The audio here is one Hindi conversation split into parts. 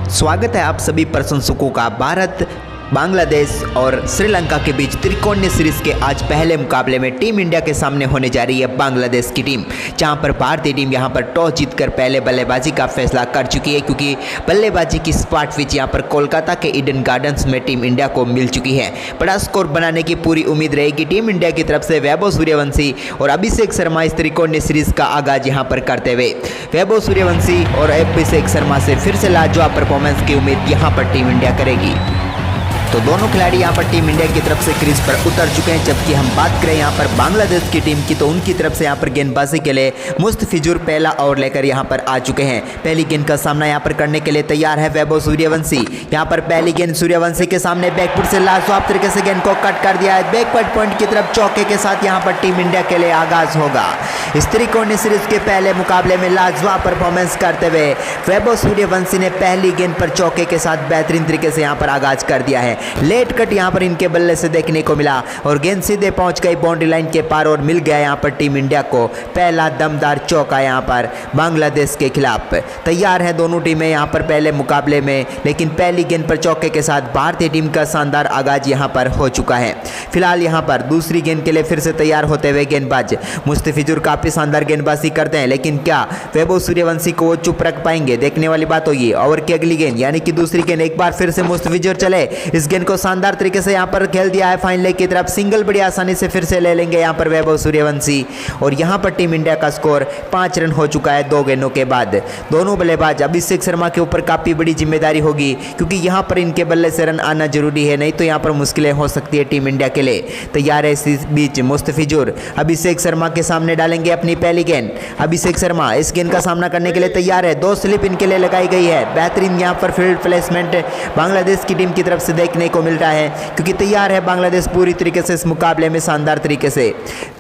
स्वागत है आप सभी प्रशंसकों का। भारत, बांग्लादेश और श्रीलंका के बीच त्रिकोणीय सीरीज के आज पहले मुकाबले में टीम इंडिया के सामने होने जा रही है बांग्लादेश की टीम, जहां पर भारतीय टीम यहां पर टॉस जीतकर पहले बल्लेबाजी का फैसला कर चुकी है, क्योंकि बल्लेबाजी की स्पॉट पिच यहां पर कोलकाता के ईडन गार्डन्स में टीम इंडिया को मिल चुकी है। बड़ा स्कोर बनाने की पूरी उम्मीद रहेगी टीम इंडिया की तरफ से। वैभव सूर्यवंशी और अभिषेक शर्मा इस त्रिकोणीय सीरीज का आगाज यहां पर करते हुए वैभव सूर्यवंशी और अभिषेक शर्मा से फिर से लाजवाब परफॉर्मेंस की उम्मीद यहां पर टीम इंडिया करेगी। तो दोनों खिलाड़ी यहां पर टीम इंडिया की तरफ से क्रीज पर उतर चुके हैं। जबकि हम बात करें यहां पर बांग्लादेश की टीम की, तो उनकी तरफ से यहां पर गेंदबाजी के लिए मुस्तफिजुर पहला ओवर लेकर यहां पर आ चुके हैं। पहली गेंद का सामना यहां पर करने के लिए तैयार है वैभव सूर्यवंशी। यहां पर पहली गेंद सूर्यवंशी के सामने बैकफुट से लाजवाब तरीके से गेंद को कट कर दिया है। बैकवर्ड पॉइंट की तरफ चौके के साथ यहां पर टीम इंडिया के लिए आगाज होगा। इस त्रिकोणीय सीरीज के पहले मुकाबले में लाजवाब परफॉर्मेंस करते हुए वैभव सूर्यवंशी ने पहली गेंद पर चौके के साथ बेहतरीन तरीके से यहां पर आगाज कर दिया है। लेट कट यहां पर इनके बल्ले से देखने को मिला और गेंद सीधे पहुंच गई बाउंड्री लाइन के पार और मिल गया यहां पर टीम इंडिया को पहला दमदार चौका यहां पर बांग्लादेश के खिलाफ। तैयार है दोनों टीमें यहां पर पहले मुकाबले में, लेकिन पहली गेंद पर चौके के साथ भारतीय टीम का शानदार आगाज यहां पर हो चुका है। फिलहाल यहां पर दूसरी गेंद के लिए फिर से तैयार होते हुए गेंदबाज मुस्तफिजुर काफी शानदार गेंदबाजी करते हैं, लेकिन क्या वैभव सूर्यवंशी को वो चुप रख पाएंगे, देखने वाली बात होगी। ओवर की अगली गेंद यानी कि दूसरी गेंद एक बार फिर से मुस्तफिजुर चले, इस गेंद को शानदार तरीके से यहां पर खेल दिया है फाइन लेग की तरफ। सिंगल बड़ी आसानी से फिर से ले लेंगे यहां पर वैभव सूर्यवंशी और यहां पर टीम इंडिया का स्कोर 5 रन हो चुका है 2 गेंदों के बाद। दोनों बल्लेबाज अभिषेक शर्मा के ऊपर काफी बड़ी जिम्मेदारी होगी, क्योंकि यहां पर इनके बल्ले से रन आना जरूरी है, नहीं तो यहां पर मुश्किलें हो सकती है टीम इंडिया के लिए। तैयार है इस बीच मुस्तफिजुर अभिषेक शर्मा के सामने डालेंगे अपनी पहली गेंद। अभिषेक शर्मा इस गेंद का सामना करने के लिए तैयार है। 2 स्लिप इनके लिए लगाई गई है। बेहतरीन यहां पर फील्ड प्लेसमेंट बांग्लादेश की टीम की तरफ से देखने को मिल रहा है, क्योंकि तैयार है बांग्लादेश पूरी तरीके से इस मुकाबले में शानदार तरीके से।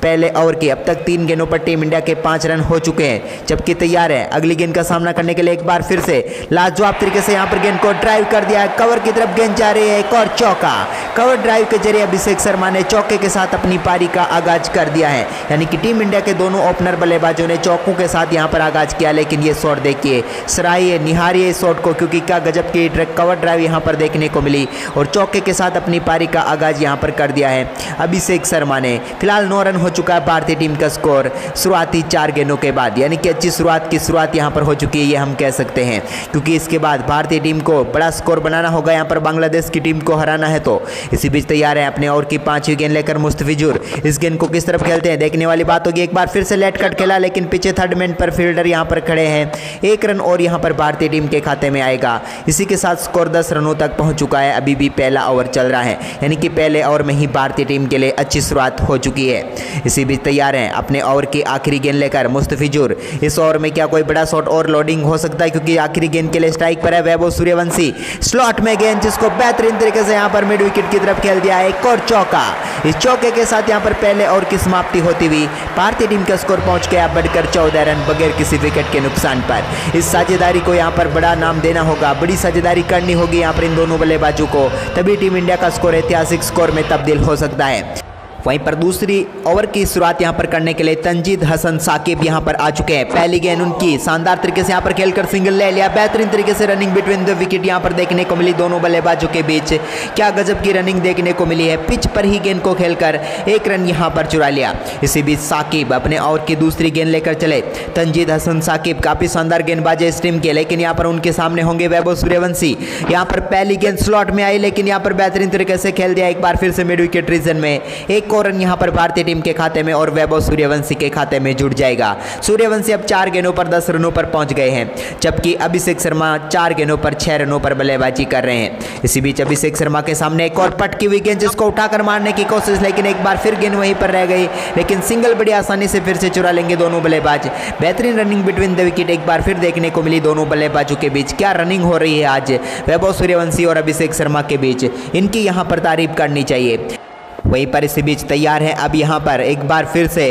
पहले ओवर के अब तक 3 गेंदों पर टीम इंडिया के 5 रन हो चुके हैं, जबकि तैयार है अगली गेंद का सामना करने के लिए एक बार फिर से लाजवाब तरीके से यहां पर गेंद को ड्राइव कर दिया है। कवर की तरफ गेंद जा रही है, एक और चौका। कवर ड्राइव के जरिए अभिषेक शर्मा ने चौके के साथ अपनी पारी का आगाज कर दिया है, यानी कि टीम इंडिया के दोनों ओपनर बल्लेबाजों ने चौकों के साथ यहां पर आगाज किया। लेकिन ये शॉट देखिए, सराहिए, निहारिए इस शॉट को, क्योंकि क्या गजब की कवर ड्राइव यहां पर देखने को मिली और चौके के साथ अपनी पारी का आगाज यहां पर कर दिया है अभिषेक शर्मा ने। फिलहाल 9 रन हो चुका है भारतीय टीम का स्कोर शुरुआती 4 गेंदों के बाद, यानी कि अच्छी शुरुआत यहां पर हो चुकी है, ये हम कह सकते हैं, क्योंकि इसके बाद भारतीय टीम को बड़ा स्कोर बनाना होगा यहां पर बांग्लादेश की टीम को हराना है। तो इसी बीच तैयार है अपने ओवर की 5वीं गेंद लेकर मुस्तफिजुर। इस गेंद को किस तरफ खेलते हैं देखने वाली बात होगी। एक बार फिर से लेट कट खेला, लेकिन पीछे थर्ड मैन पर फील्डर यहां पर खड़े हैं। 1 रन और यहां पर भारतीय टीम के खाते में आएगा। इसी के साथ स्कोर 10 रनों तक पहुंच चुका है। अभी भी पहला ओवर चल रहा है, यानी कि पहले ओवर में ही भारतीय टीम के लिए अच्छी शुरुआत हो चुकी है। इसी बीच तैयार हैं अपने ओवर की आखिरी गेंद लेकर मुस्तफिजुर। इस ओवर में क्या कोई बड़ा शॉट और लोडिंग हो सकता है, क्योंकि आखिरी गेंद के लिए स्ट्राइक पर है वैभव सूर्यवंशी। स्लॉट में गेंद जिसको बेहतरीन तरीके से यहां पर मिड विकेट की तरफ खेल दिया है, एक और चौका। इस चौके के साथ यहां पर पहले ओवर की समाप्ति होती हुई भारतीय टीम का स्कोर पहुंच गया बढ़कर 14 रन बगैर किसी विकेट के नुकसान पर। इस साझेदारी को यहां पर बड़ा नाम देना होगा, बड़ी साझेदारी करनी होगी यहां पर इन दोनों बल्लेबाजों को, तभी टीम इंडिया का स्कोर ऐतिहासिक स्कोर में तब्दील हो सकता है। वहीं पर दूसरी ओवर की शुरुआत यहां पर करने के लिए तंजीद हसन साकिब यहां पर आ चुके हैं। पहली गेंद उनकी शानदार तरीके से यहां पर खेलकर सिंगल ले लिया। बेहतरीन तरीके से रनिंग बिटवीन द विकेट यहां पर देखने को मिली दोनों बल्लेबाजों के बीच। क्या गजब की रनिंग देखने को मिली है। पिच पर ही गेंद को खेलकर 1 रन यहां पर चुरा लिया। इसी बीच साकिब अपने ओवर की दूसरी गेंद लेकर चले। तंजीद हसन साकिब काफी शानदार गेंदबाज है इस टीम के, लेकिन यहां पर उनके सामने होंगे वैभव सूर्यवंशी। यहां पर पहली गेंद स्लॉट में आई, लेकिन यहां पर बेहतरीन तरीके से खेल दिया। एक बार फिर से मिड विकेट रीजन में एक और रन यहां पर भारतीय टीम के खाते में और वैभव सूर्यवंशी के खाते में जुड़ जाएगा। सूर्यवंशी अब 4 गेंदों पर 10 रनों पर पहुंच गए हैं, जबकि अभिषेक शर्मा 4 गेंदों पर 6 रनों पर बल्लेबाजी कर रहे हैं। इसी बीच अभिषेक शर्मा के सामने एक और पटकी हुई गेंद जिसको उठाकर मारने की कोशिश, लेकिन एक बार फिर गेंद वहीं पर रह गई। लेकिन सिंगल बड़ी आसानी से फिर से चुरा लेंगे दोनों बल्लेबाज। बेहतरीन रनिंग बिटवीन द विकेट एक बार फिर देखने को मिली दोनों बल्लेबाजों के बीच। क्या रनिंग हो रही है आज वैभव सूर्यवंशी और अभिषेक शर्मा के बीच, इनकी यहां पर तारीफ करनी चाहिए। वहीं पर इसी बीच तैयार है अब यहां पर एक बार फिर से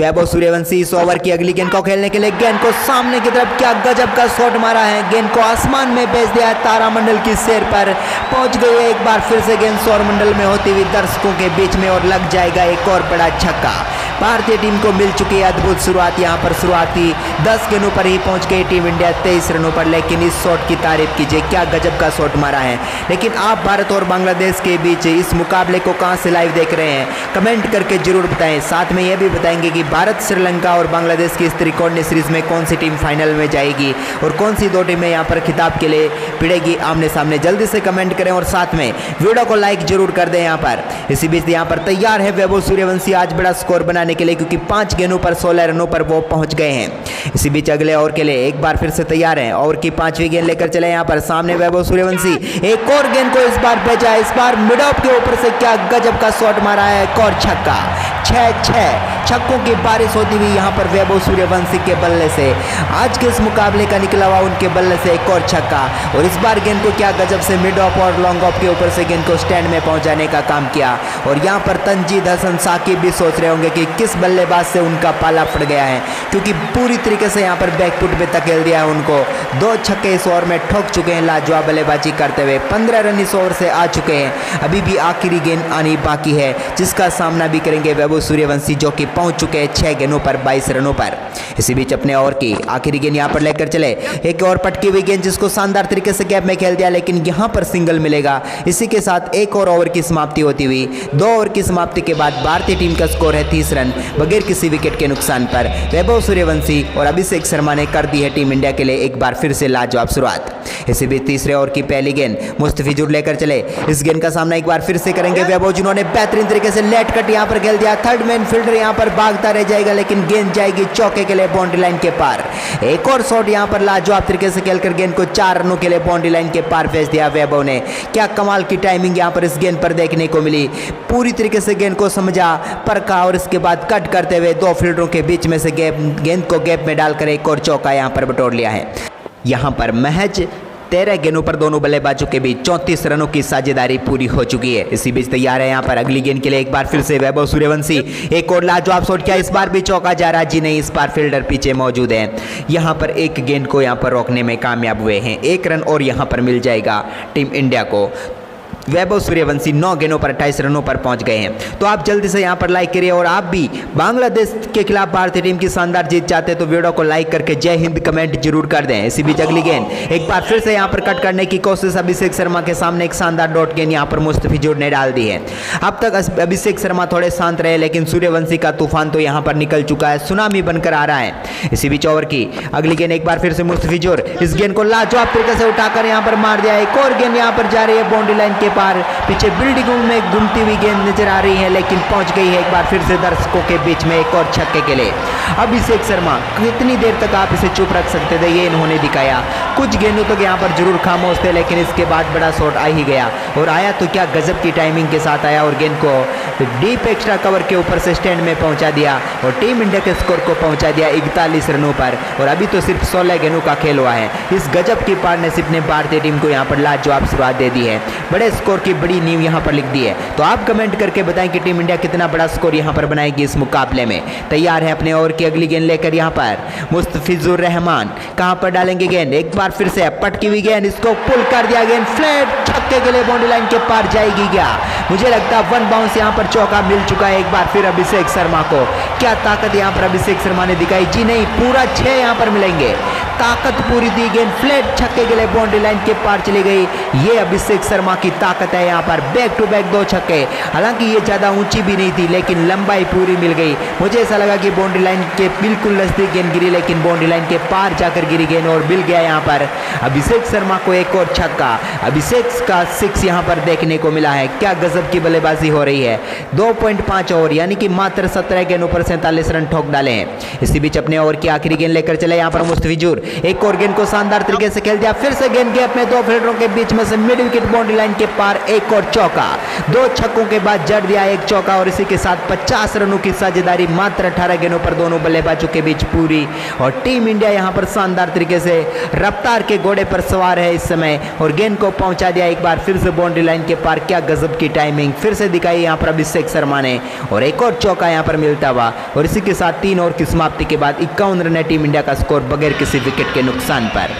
वैभव सूर्यवंशी इस ओवर की अगली गेंद को खेलने के लिए। गेंद को सामने की तरफ क्या गजब का शॉट मारा है, गेंद को आसमान में भेज दिया है, तारामंडल की सैर पर पहुंच गई है। एक बार फिर से गेंद सौर मंडल में होती हुई दर्शकों के बीच में और लग जाएगा एक और बड़ा छक्का। भारतीय टीम को मिल चुकी है अद्भुत शुरुआत। यहाँ पर शुरुआती 10 गेंदों पर ही पहुंच गई टीम इंडिया 23 रनों पर, लेकिन इस शॉट की तारीफ कीजिए, क्या गजब का शॉट मारा है। लेकिन आप भारत और बांग्लादेश के बीच इस मुकाबले को कहां से लाइव देख रहे हैं, कमेंट करके जरूर बताएं। साथ में यह भी बताएंगे कि भारत, श्रीलंका और बांग्लादेश की इस त्रिकोणीय सीरीज में कौन सी टीम फाइनल में जाएगी और कौन सी दो टीमें यहाँ पर खिताब के लिए भिड़ेगी आमने सामने। जल्दी से कमेंट करें और साथ में वीडियो को लाइक जरूर कर दें। यहाँ पर इसी बीच यहाँ पर तैयार है वैभव सूर्यवंशी आज बड़ा स्कोर बनाने के लिए, क्योंकि 5 गेंदों पर 16 रनों पर वो पहुंच गए हैं। इसी बीच अगले ओवर के लिए एक बार फिर से तैयार हैं। ओवर की 5वीं गेंद लेकर चले यहाँ पर सामने वैभव सूर्यवंशी, एक और गेंद को इस बार भेजा, इस बार मिड ऑफ के ऊपर से क्या गजब का शॉट मारा है, एक और छक्का। 6 छक्कों की बारिश होती हुई यहाँ पर वैभव सूर्यवंशी के बल्ले से, आज के इस मुकाबले का निकला हुआ उनके बल्ले से एक और छक्का। और इस बार गेंद को क्या गजब से मिड ऑफ और लॉन्ग ऑफ के ऊपर से गेंद को स्टैंड में पहुंचाने का काम किया। और यहाँ पर तंजीद हसन साकिब भी सोच रहे होंगे कि किस बल्लेबाज से उनका पाला फट गया है, क्योंकि पूरी तरीके से यहाँ पर बैकफुट पे धकेल दिया है उनको। 2 छक्के इस ओवर में ठोक चुके हैं लाजवाब बल्लेबाजी करते हुए। 15 रन इस ओवर से आ चुके हैं, अभी भी आखिरी गेंद आनी बाकी है, जिसका सामना भी करेंगे वैभव सूर्यवंशी, जो कि पहुंच चुके हैं 6 गेंदों पर 22 रनों पर। इसी बीच अपने ओवर की आखिरी गेंद यहाँ पर लेकर चले, एक और पटकी हुई गेंद जिसको शानदार तरीके से गैप में खेल दिया, लेकिन यहाँ पर सिंगल मिलेगा। इसी के साथ एक और ओवर की समाप्ति होती हुई। 2 ओवर की समाप्ति के बाद भारतीय टीम का स्कोर है 30 रन बगैर किसी विकेट के नुकसान पर। वैभव सूर्यवंशी और अभिषेक शर्मा ने कर दी है टीम इंडिया के लिए एक बार फिर से लाजवाब शुरुआत। इसी बीच तीसरे ओवर की पहली गेंद मुस्तफिजुर लेकर चले, इस गेंद का सामना एक बार फिर से करेंगे वैभव, जिन्होंने बेहतरीन तरीके से लेट कट यहाँ पर खेल दिया। थर्ड मैन फील्डर यहाँ पर भागता रह जाएगा, लेकिन गेंद जाएगी चौके के लिए बाउंड्री लाइन के पार। एक और शॉट यहाँ पर लाजवाब तरीके से खेलकर गेंद को 4 रनों के लिए बाउंड्री लाइन के पार भेज दिया वैभव ने। क्या कमाल की टाइमिंग यहाँ पर इस गेंद पर देखने को मिली, पूरी तरीके से गेंद को समझा, परखा और इसके बाद कट करते हुए 2 फील्डरों के बीच में से गेंद को गैप में डालकर एक और चौका यहाँ पर बटोर लिया है। यहाँ पर महज 13 गेंदों पर दोनों बल्लेबाजों के बीच 34 रनों की साझेदारी पूरी हो चुकी है। इसी बीच तैयार है यहाँ पर अगली गेंद के लिए एक बार फिर से वैभव सूर्यवंशी, एक और लाजवाब शॉट, क्या इस बार भी चौका जा रहा? जी नहीं, इस बार फील्डर पीछे मौजूद है। यहाँ पर एक गेंद को यहाँ पर रोकने में कामयाब हुए हैं। 1 रन और यहाँ पर मिल जाएगा टीम इंडिया को। वैभव सूर्यवंशी 9 गेंदों पर 28 रनों पर पहुंच गए हैं। तो आप जल्दी से यहां पर लाइक करिए, और आप भी बांग्लादेश के खिलाफ भारतीय टीम की शानदार जीत चाहते हैं तो वीडियो को लाइक करके जय हिंद कमेंट जरूर कर दें। इसी बीच अगली गेंद एक बार फिर से यहां पर कट करने की कोशिश, अभिषेक शर्मा के सामने एक शानदार डॉट गेंद यहां पर मुस्तफिजुर ने डाल दी है। अब तक अभिषेक शर्मा थोड़े शांत रहे, लेकिन सूर्यवंशी का तूफान तो यहां पर निकल चुका है, सुनामी बनकर आ रहा है। इसी बीच ओवर की अगली गेंद एक बार फिर से मुस्तफिजुर, इस गेंद को लाजवाब तरीके से उठाकर यहां पर मार दिया। एक और गेंद यहां पर जा रही है बाउंड्री लाइन के पार, पीछे बिल्डिंगों में घूमती हुई गेंद नजर आ रही है, लेकिन पहुंच गई है एक बार फिर से दर्शकों के बीच में एक और छक्के के लिए। अभिषेक शर्मा, कितनी देर तक आप इसे चुप रख सकते थे, ये इन्होंने दिखाया। कुछ गेंदों तक यहाँ पर जरूर खामोश थे, लेकिन इसके बाद बड़ा शॉट आ ही गया, और आया तो क्या गजब की टाइमिंग के साथ आया, और गेंद को डीप एक्स्ट्रा कवर के ऊपर से स्टैंड में पहुंचा दिया और टीम इंडिया के स्कोर को पहुंचा दिया 41 रनों पर। और अभी तो सिर्फ 16 गेंदों का खेल हुआ है। इस गजब की पार्टनरशिप ने भारतीय टीम को यहाँ पर लाजवाब शुरुआत दे दी है, बड़े स्कोर की बड़ी नींव यहाँ पर लिख दी है। तो आप कमेंट करके बताएं कि टीम इंडिया कितना बड़ा स्कोर यहाँ पर बनाएगी इस मुकाबले में। तैयार है अपने ओवर की अगली गेंद लेकर यहाँ पर मुस्तफिजुर रहमान, कहां पर डालेंगे गेंद, एक बार फिर से पटकी हुई गेंद, इसको पुल कर दिया, गेंद फ्लैट छक्के के लिए बाउंड्री लाइन के पार जाएगी क्या? मुझे लगता है 1 बाउंस यहाँ पर चौका मिल चुका है एक बार फिर अभिषेक शर्मा को। क्या ताकत यहाँ पर अभिषेक शर्मा ने दिखाई? जी नहीं, पूरा 6 यहाँ पर मिलेंगे, ताकत पूरी दी, गेंद फ्लैट छक्के के लिए बाउंड्री लाइन के पार चली गई। ये अभिषेक शर्मा की ताकत है यहाँ पर, बैक टू बैक 2 छक्के। हालांकि ये ज़्यादा ऊंची भी नहीं थी, लेकिन लंबाई पूरी मिल गई। मुझे ऐसा लगा कि बाउंड्री लाइन के बिल्कुल नजदीक गेंद गिरी, लेकिन बाउंड्री लाइन के पार जाकर गिरी गेंद और मिल गया यहाँ पर अभिषेक शर्मा को एक और छक्का। अभिषेक का 6 यहाँ पर देखने को मिला है। क्या गजब की बल्लेबाजी हो रही है। 2.5 ओवर यानी कि मात्र 17 गेंदों पर 47 रन ठोक डाले हैं। इसी बीच अपने ओवर की आखिरी गेंद लेकर चले यहाँ पर मुस्तफिजुर, एक और गेंद को शानदार तरीके से खेल दिया, फिर से गेंद गैप में 2 फील्डरों के बीच में से मिड विकेट बाउंड्री लाइन के पार एक और चौका। 2 छक्कों के बाद जड़ दिया एक चौका, और इसी के साथ 50 रनों की साझेदारी मात्र 18 गेंदों पर दोनों बल्लेबाजों के बीच पूरी। और टीम इंडिया यहां पर शानदार तरीके से रफ्तार के घोड़े पर सवार है इस समय, और गेंद को पहुंचा दिया एक बार फिर से बाउंड्री लाइन के पार। क्या गजब की टाइमिंग फिर से दिखाई यहां पर अभिषेक शर्मा ने, और एक और चौका यहां पर मिलता हुआ। और इसी के साथ 3 ओवर की समाप्ति के बाद 51 रन है टीम इंडिया का स्कोर बगैर किसी विकेट के नुकसान पर।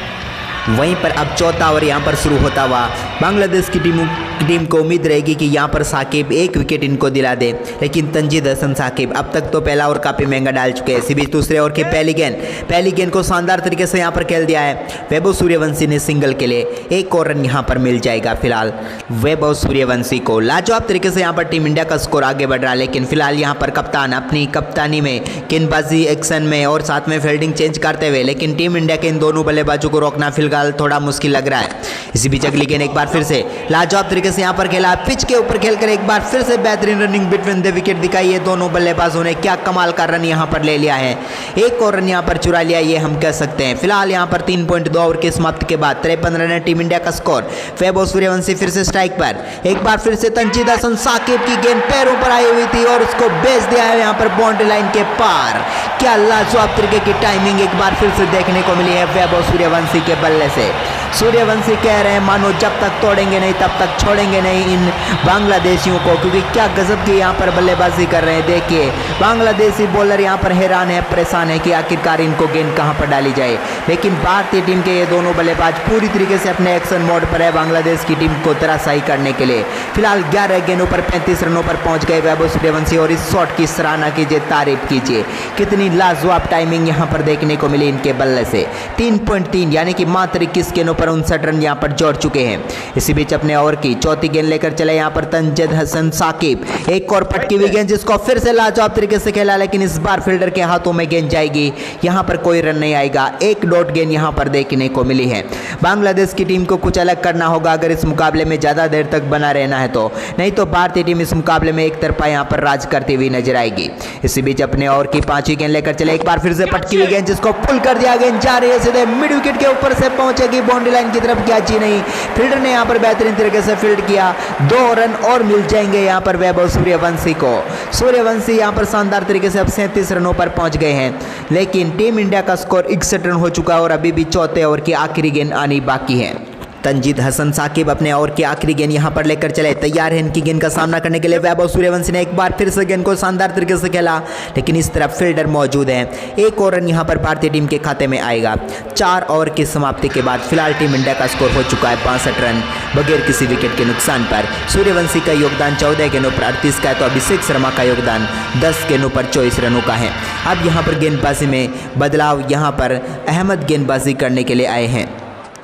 वहीं पर अब चौथा ओवर यहाँ पर शुरू होता हुआ बांग्लादेश की टीम टीम को उम्मीद रहेगी कि यहाँ पर साकिब एक विकेट इनको दिला दे, लेकिन तंजीद हसन साकिब अब तक तो पहला ओवर काफ़ी महंगा डाल चुके हैं। इसी बीच दूसरे ओवर की पहली गेंद को शानदार तरीके से यहाँ पर खेल दिया है वैभव सूर्यवंशी ने सिंगल के लिए। एक और रन यहाँ पर मिल जाएगा फिलहाल वैभव सूर्यवंशी को। लाजवाब तरीके से यहाँ पर टीम इंडिया का स्कोर आगे बढ़ रहा है, लेकिन फिलहाल यहाँ पर कप्तान अपनी कप्तानी में गेंदबाजी एक्शन में और साथ में फील्डिंग चेंज करते हुए, लेकिन टीम इंडिया के इन दोनों बल्लेबाजों को रोकना फिलहाल थोड़ा मुश्किल लग रहा है। इसी बीच अगली गेंद एक बार फिर से लाजवाब तरीके से यहाँ पर खेला, पिच के ऊपर खेलकर एक बार फिर से बेहतरीन रनिंग बिटवीन द विकेट दिखाई है दोनों बल्लेबाजों ने। क्या कमाल का रन यहाँ पर ले लिया है, एक और रन यहाँ पर चुरा लिया ये हम कह सकते हैं। फिलहाल यहाँ पर 3.2 ओवर के समाप्ति के बाद 53 रन है टीम इंडिया का स्कोर। वैभव सूर्यवंशी फिर से स्ट्राइक पर, एक बार फिर से तंजीद हसन साकिब की गेंद पैरों पर आई हुई थी और उसको बेच दिया है यहाँ पर बाउंड्री लाइन के पार। क्या लाजवाब तरीके की टाइमिंग एक बार फिर से देखने को मिली है वैभव सूर्यवंशी के बल्ले से। सूर्यवंशी कह रहे हैं मानो जब तक तोड़ेंगे नहीं तब तक छोड़ेंगे नहीं इन बांग्लादेशियों को, क्योंकि क्या गजब की यहाँ पर बल्लेबाजी कर रहे हैं। देखिए बांग्लादेशी बॉलर यहाँ पर हैरान है, परेशान है कि आखिरकार इनको गेंद कहाँ पर डाली जाए, लेकिन भारतीय टीम के ये दोनों बल्लेबाज पूरी तरीके से अपने एक्शन मोड पर है बांग्लादेश की टीम को तराशाई करने के लिए। फिलहाल 11 गेंदों पर 35 रनों पर पहुंच गए वैभव सूर्यवंशी और इस शॉट की सराहना कीजिए, तारीफ कीजिए, कितनी लाजवाब टाइमिंग यहाँ पर देखने को मिली इनके बल्ले से। 3.3 यानी कि मात्र 21 गेंदों पर 59 रन यहाँ पर जोड़ चुके हैं। इसी बीच अपने ओवर की चौथी गेंद लेकर चले यहाँ पर तंजीद हसन साकिब, एक और पटकी हुई गेंद जिसको फिर से लाजवाब तरीके से खेला, लेकिन इस बार फील्डर के हाथों में गेंद जाएगी, यहाँ पर कोई रन नहीं आएगा। एक डॉट गेंद यहाँ पर देखने को मिली है। बांग्लादेश की टीम को कुछ अलग करना होगा अगर इस मुकाबले में ज़्यादा देर तक बना रहना है तो, नहीं तो भारतीय टीम इस मुकाबले में एक तरफा यहाँ पर राज करती हुई नजर आएगी। इसी बीच अपने ओवर की पांचवी गेंद लेकर चले, एक बार फिर से पटकी हुई गेंद जिसको पुल कर दिया, गेंद जा रही है सीधे मिड विकेट के ऊपर से पहुंचेगी बाउंड्री लाइन की तरफ, क्या जी नहीं। फील्डर ने यहाँ पर बेहतरीन तरीके से फील्ड किया, 2 रन और मिल जाएंगे यहाँ पर वैभव सूर्यवंशी को। सूर्यवंशी यहाँ पर शानदार तरीके से अब 37 रनों पर पहुंच गए हैं, लेकिन टीम इंडिया का स्कोर 61 रन हो चुका है और अभी भी चौथे ओवर की आखिरी गेंद आनी बाकी है। तंजीद हसन साकिब अपने ओवर की आखिरी गेंद यहां पर लेकर चले, तैयार है इनकी गेंद का सामना करने के लिए। वैभव सूर्यवंशी ने एक बार फिर से गेंद को शानदार तरीके से खेला, लेकिन इस तरफ फील्डर मौजूद है। एक और रन यहां पर भारतीय टीम के खाते में आएगा। 4 ओवर की समाप्ति के बाद फिलहाल टीम इंडिया का स्कोर हो चुका है 65 रन बगैर किसी विकेट के नुकसान पर। सूर्यवंशी का योगदान 14 गेंदों पर 38 का है, तो अभिषेक शर्मा का योगदान 10 गेंदों पर 24 रनों का है। अब यहाँ पर गेंदबाजी में बदलाव, यहाँ पर अहमद गेंदबाजी करने के लिए आए हैं।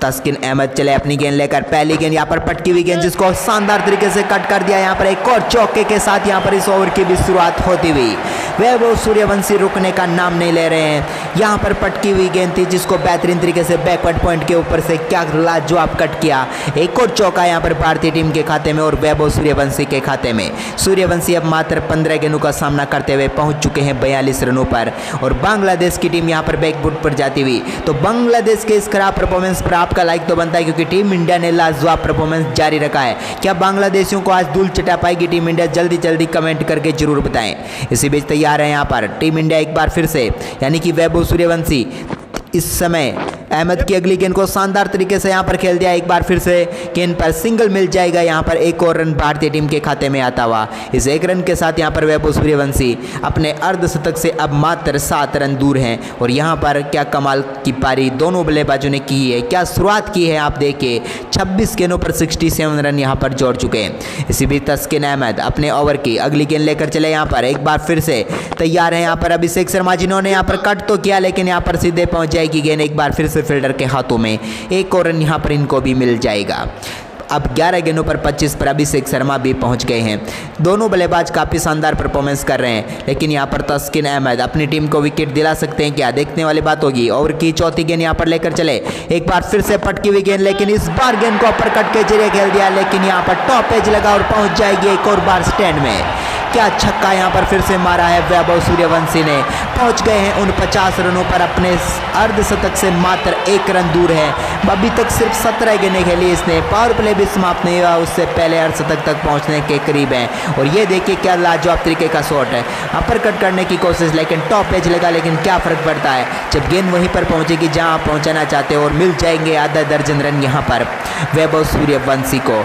तस्किन अहमद चले अपनी गेंद लेकर, पहली गेंद यहाँ पर पटकी हुई गेंद जिसको शानदार तरीके से कट कर दिया। यहाँ पर एक और चौके के साथ यहाँ पर इस ओवर की भी शुरुआत होती हुई वैभव सूर्यवंशी रुकने का नाम नहीं ले रहे हैं। यहाँ पर पटकी हुई गेंद थी जिसको बेहतरीन तरीके से बैकवर्ड पॉइंट के ऊपर से क्या लाजवाब कट किया। एक और चौका यहाँ पर भारतीय टीम के खाते में और वैभव सूर्यवंशी के खाते में। सूर्यवंशी अब मात्र 15 गेंदों का सामना करते हुए पहुंच चुके हैं 42 रनों पर और बांग्लादेश की टीम यहाँ पर बैकफुट पर जाती हुई। तो बांग्लादेश के इस खराब परफॉर्मेंस पर आपका लाइक तो बनता है, क्योंकि टीम इंडिया ने लाजवाब परफॉर्मेंस जारी रखा है। क्या बांग्लादेशियों को आज धूल चटा पाएगी टीम इंडिया? जल्दी जल्दी कमेंट करके जरूर बताएं। इसी बीच तैयार है यहाँ पर टीम इंडिया एक बार फिर से, यानी कि वैभव सूर्यवंशी इस समय अहमद की अगली गेंद को शानदार तरीके से यहाँ पर खेल दिया। एक बार फिर से गेंद पर सिंगल मिल जाएगा, यहाँ पर एक और रन भारतीय टीम के खाते में आता हुआ। इस एक रन के साथ यहाँ पर वैभव सूर्यवंशी अपने अर्धशतक से अब मात्र 7 रन दूर हैं और यहाँ पर क्या कमाल की पारी दोनों बल्लेबाजों ने की है, क्या शुरुआत की है आप देखिए। 26 गेंदों पर 67 रन यहाँ पर जोड़ चुके हैं। इसी बीच तस्किन अहमद अपने ओवर की अगली गेंद लेकर चले, यहाँ पर एक बार फिर से तैयार है यहाँ पर अभिषेक शर्मा, जिन्होंने यहाँ पर कट तो किया लेकिन यहाँ पर सीधे पहुँच जाएगी गेंद एक बार फिर से फील्डर के हाथों में। एक और रन यहाँ पर इनको भी मिल जाएगा। अब 11 गेंदों पर 25 पर अभिषेक शर्मा भी पहुंच गए हैं। दोनों बल्लेबाज काफ़ी शानदार परफॉर्मेंस कर रहे हैं, लेकिन यहां पर तस्किन अहमद अपनी टीम को विकेट दिला सकते हैं क्या, देखने वाली बात होगी। ओवर की चौथी गेंद यहां पर लेकर चले, एक बार फिर से पटकी हुई गेंद, लेकिन इस बार गेंद को अपर कट के जरिए खेल दिया, लेकिन यहां पर टॉप एज लगा और पहुंच जाएगी एक और बार स्टैंड में। क्या छक्का यहां पर फिर से मारा है वैभव सूर्यवंशी ने। पहुंच गए हैं 49 रनों पर, अपने अर्धशतक से मात्र 1 रन दूर है। अभी तक सिर्फ 17 गेंदें खेली इसने, पावर प्ले भी समाप्त नहीं हुआ, उससे पहले अर्धशतक तक पहुंचने के करीब हैं। और ये देखिए क्या लाजवाब तरीके का शॉट है, अपर कट करने की कोशिश, लेकिन टॉप एज लगा, लेकिन क्या फर्क पड़ता है जब गेंद वहीं पर पहुंचेगी जहां आप पहुंचाना चाहते हो और मिल जाएंगे आधा दर्जन रन यहां पर वैभव सूर्यवंशी को।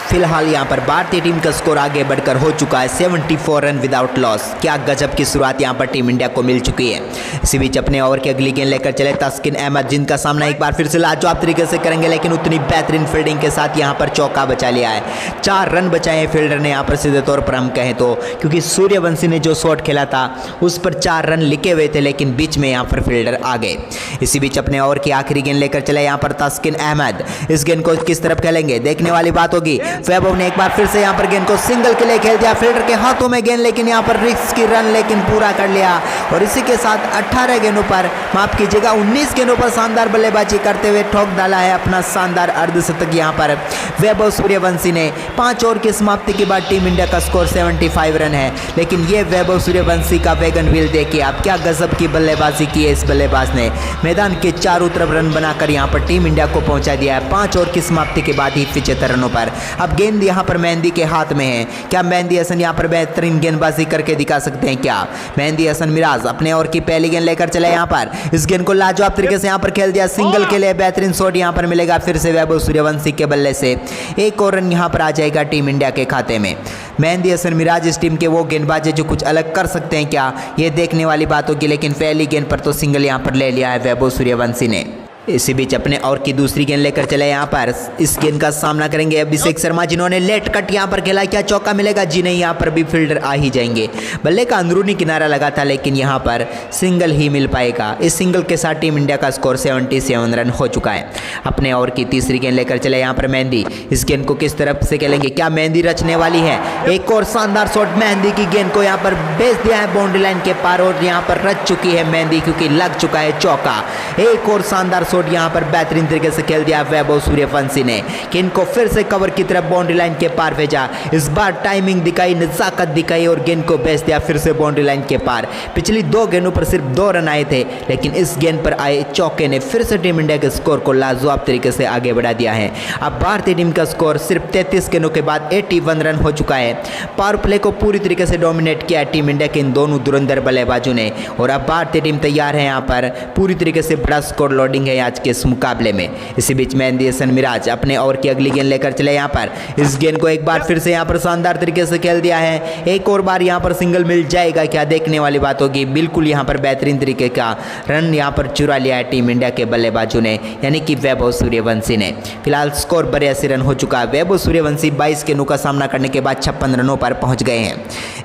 फिलहाल यहाँ पर भारतीय टीम का स्कोर आगे बढ़कर हो चुका है 74 रन विदाउट लॉस। क्या गजब की शुरुआत यहाँ पर टीम इंडिया को मिल चुकी है। इसी बीच अपने ओवर की अगली गेंद लेकर चले तस्किन अहमद, जिनका सामना एक बार फिर से लाजवाब तरीके से करेंगे, लेकिन उतनी बेहतरीन फील्डिंग के साथ यहाँ पर चौका बचा लिया है। 4 रन बचाए हैं फील्डर ने यहाँ पर सीधे तौर पर हम कहें तो, क्योंकि सूर्यवंशी ने जो शॉट खेला था उस पर 4 रन लिखे हुए थे, लेकिन बीच में यहाँ पर फील्डर आ गए। इसी बीच अपने ओवर की आखिरी गेंद लेकर चले यहाँ पर तस्किन अहमद। इस गेंद को किस तरफ खेलेंगे देखने वाली बात होगी। वैभव ने एक बार फिर से यहाँ पर गेंद को सिंगल के लिए खेल दिया, फील्डर के हाथों में गेंद, लेकिन यहाँ पर रिस्क की रन लेकिन पूरा कर लिया। और इसी के साथ 18 गेंदों पर, माफ कीजिएगा 19 गेंदों पर शानदार बल्लेबाजी करते हुए ठोक डाला है अपना शानदार अर्धशतक यहाँ पर वैभव सूर्यवंशी ने। 5 ओवर की समाप्ति के बाद टीम इंडिया का स्कोर 75 रन है, लेकिन ये वैभव सूर्यवंशी का वैगन व्हील देखिए आप, क्या गजब की बल्लेबाजी की है इस बल्लेबाज ने। मैदान के चारों तरफ रन बनाकर यहाँ पर टीम इंडिया को पहुंचा दिया है 5 ओवर की समाप्ति के बाद ही 75 रनों पर। अब गेंद यहाँ पर मेहंदी के हाथ में है। क्या मेहंदी हसन यहाँ पर बेहतरीन गेंदबाजी करके दिखा सकते हैं क्या? मेहंदी हसन मिराज अपने ओवर की पहली गेंद लेकर चले यहाँ पर। इस गेंद को लाजवाब तरीके से यहाँ पर खेल दिया, सिंगल के लिए बेहतरीन शॉट यहाँ पर मिलेगा फिर से वैभव सूर्यवंशी के बल्ले से। 1 और रन यहाँ पर आ जाएगा टीम इंडिया के खाते में। मेहंदी हसन मिराज इस टीम के वो गेंदबाज है जो कुछ अलग कर सकते हैं क्या, ये देखने वाली बात होगी, लेकिन पहली गेंद पर तो सिंगल यहाँ पर ले लिया है वैभव सूर्यवंशी ने। इसी बीच अपने और की दूसरी गेंद लेकर चले यहाँ पर। इस गेंद का सामना करेंगे अभिषेक शर्मा, जिन्होंने लेट कट यहाँ पर खेला। क्या चौका मिलेगा? जी नहीं, यहाँ पर भी फील्डर आ ही जाएंगे। बल्ले का अंदरूनी किनारा लगा था, लेकिन यहाँ पर सिंगल ही मिल पाएगा। इस सिंगल के साथ टीम इंडिया का स्कोर 77 रन हो चुका है। अपने और की तीसरी गेंद लेकर चले यहाँ पर मेहंदी। इस गेंद को किस तरफ से खेलेंगे? क्या मेहंदी रचने वाली है? एक और शानदार शॉट मेहंदी की गेंद को यहाँ पर भेज दिया है बाउंड्री लाइन के पार, और यहाँ पर रच चुकी है मेहंदी, क्योंकि लग चुका है चौका। एक और शानदार शॉट यहाँ पर बेहतरीन तरीके से खेल दिया वैभव सूर्यवंशी ने। गेंद को फिर से कवर की तरफ बाउंड्री लाइन के पार भेजा। इस बार टाइमिंग दिखाई, नजाकत दिखाई और गेंद को भेज दिया फिर से बाउंड्री लाइन के पार। पिछली 2 गेंदों पर सिर्फ 2 रन आए थे, लेकिन इस गेंद पर आए चौके ने फिर से टीम इंडिया के स्कोर को लाजवाब तरीके से आगे बढ़ा दिया है। अब भारतीय टीम का स्कोर सिर्फ 33 गेंदों के बाद 81 रन हो चुका है। पावर प्ले को पूरी तरीके से डोमिनेट किया टीम इंडिया के इन दोनों धुरंधर बल्लेबाजों ने, और अब भारतीय टीम तैयार है यहाँ पर पूरी तरीके से बड़ा स्कोर लोडिंग है आज के इस मुकाबले में। इसी बीच मेहंदी हसन मिराज अपने ओवर की अगली गेंद लेकर चले यहाँ पर। इस गेंद को एक बार फिर से यहाँ पर शानदार तरीके से खेल दिया है। एक और बार यहाँ पर सिंगल मिल जाएगा क्या, देखने वाली बात होगी। बिल्कुल यहाँ पर बेहतरीन तरीके का रन यहाँ पर चुरा लिया है टीम इंडिया के बल्लेबाजों ने, यानी कि वैभव सूर्यवंशी ने। फिलहाल स्कोर 82 रन हो चुका है। वैभव सूर्यवंशी 22 गेंदों का सामना करने के बाद 56 रनों पर पहुंच गए हैं।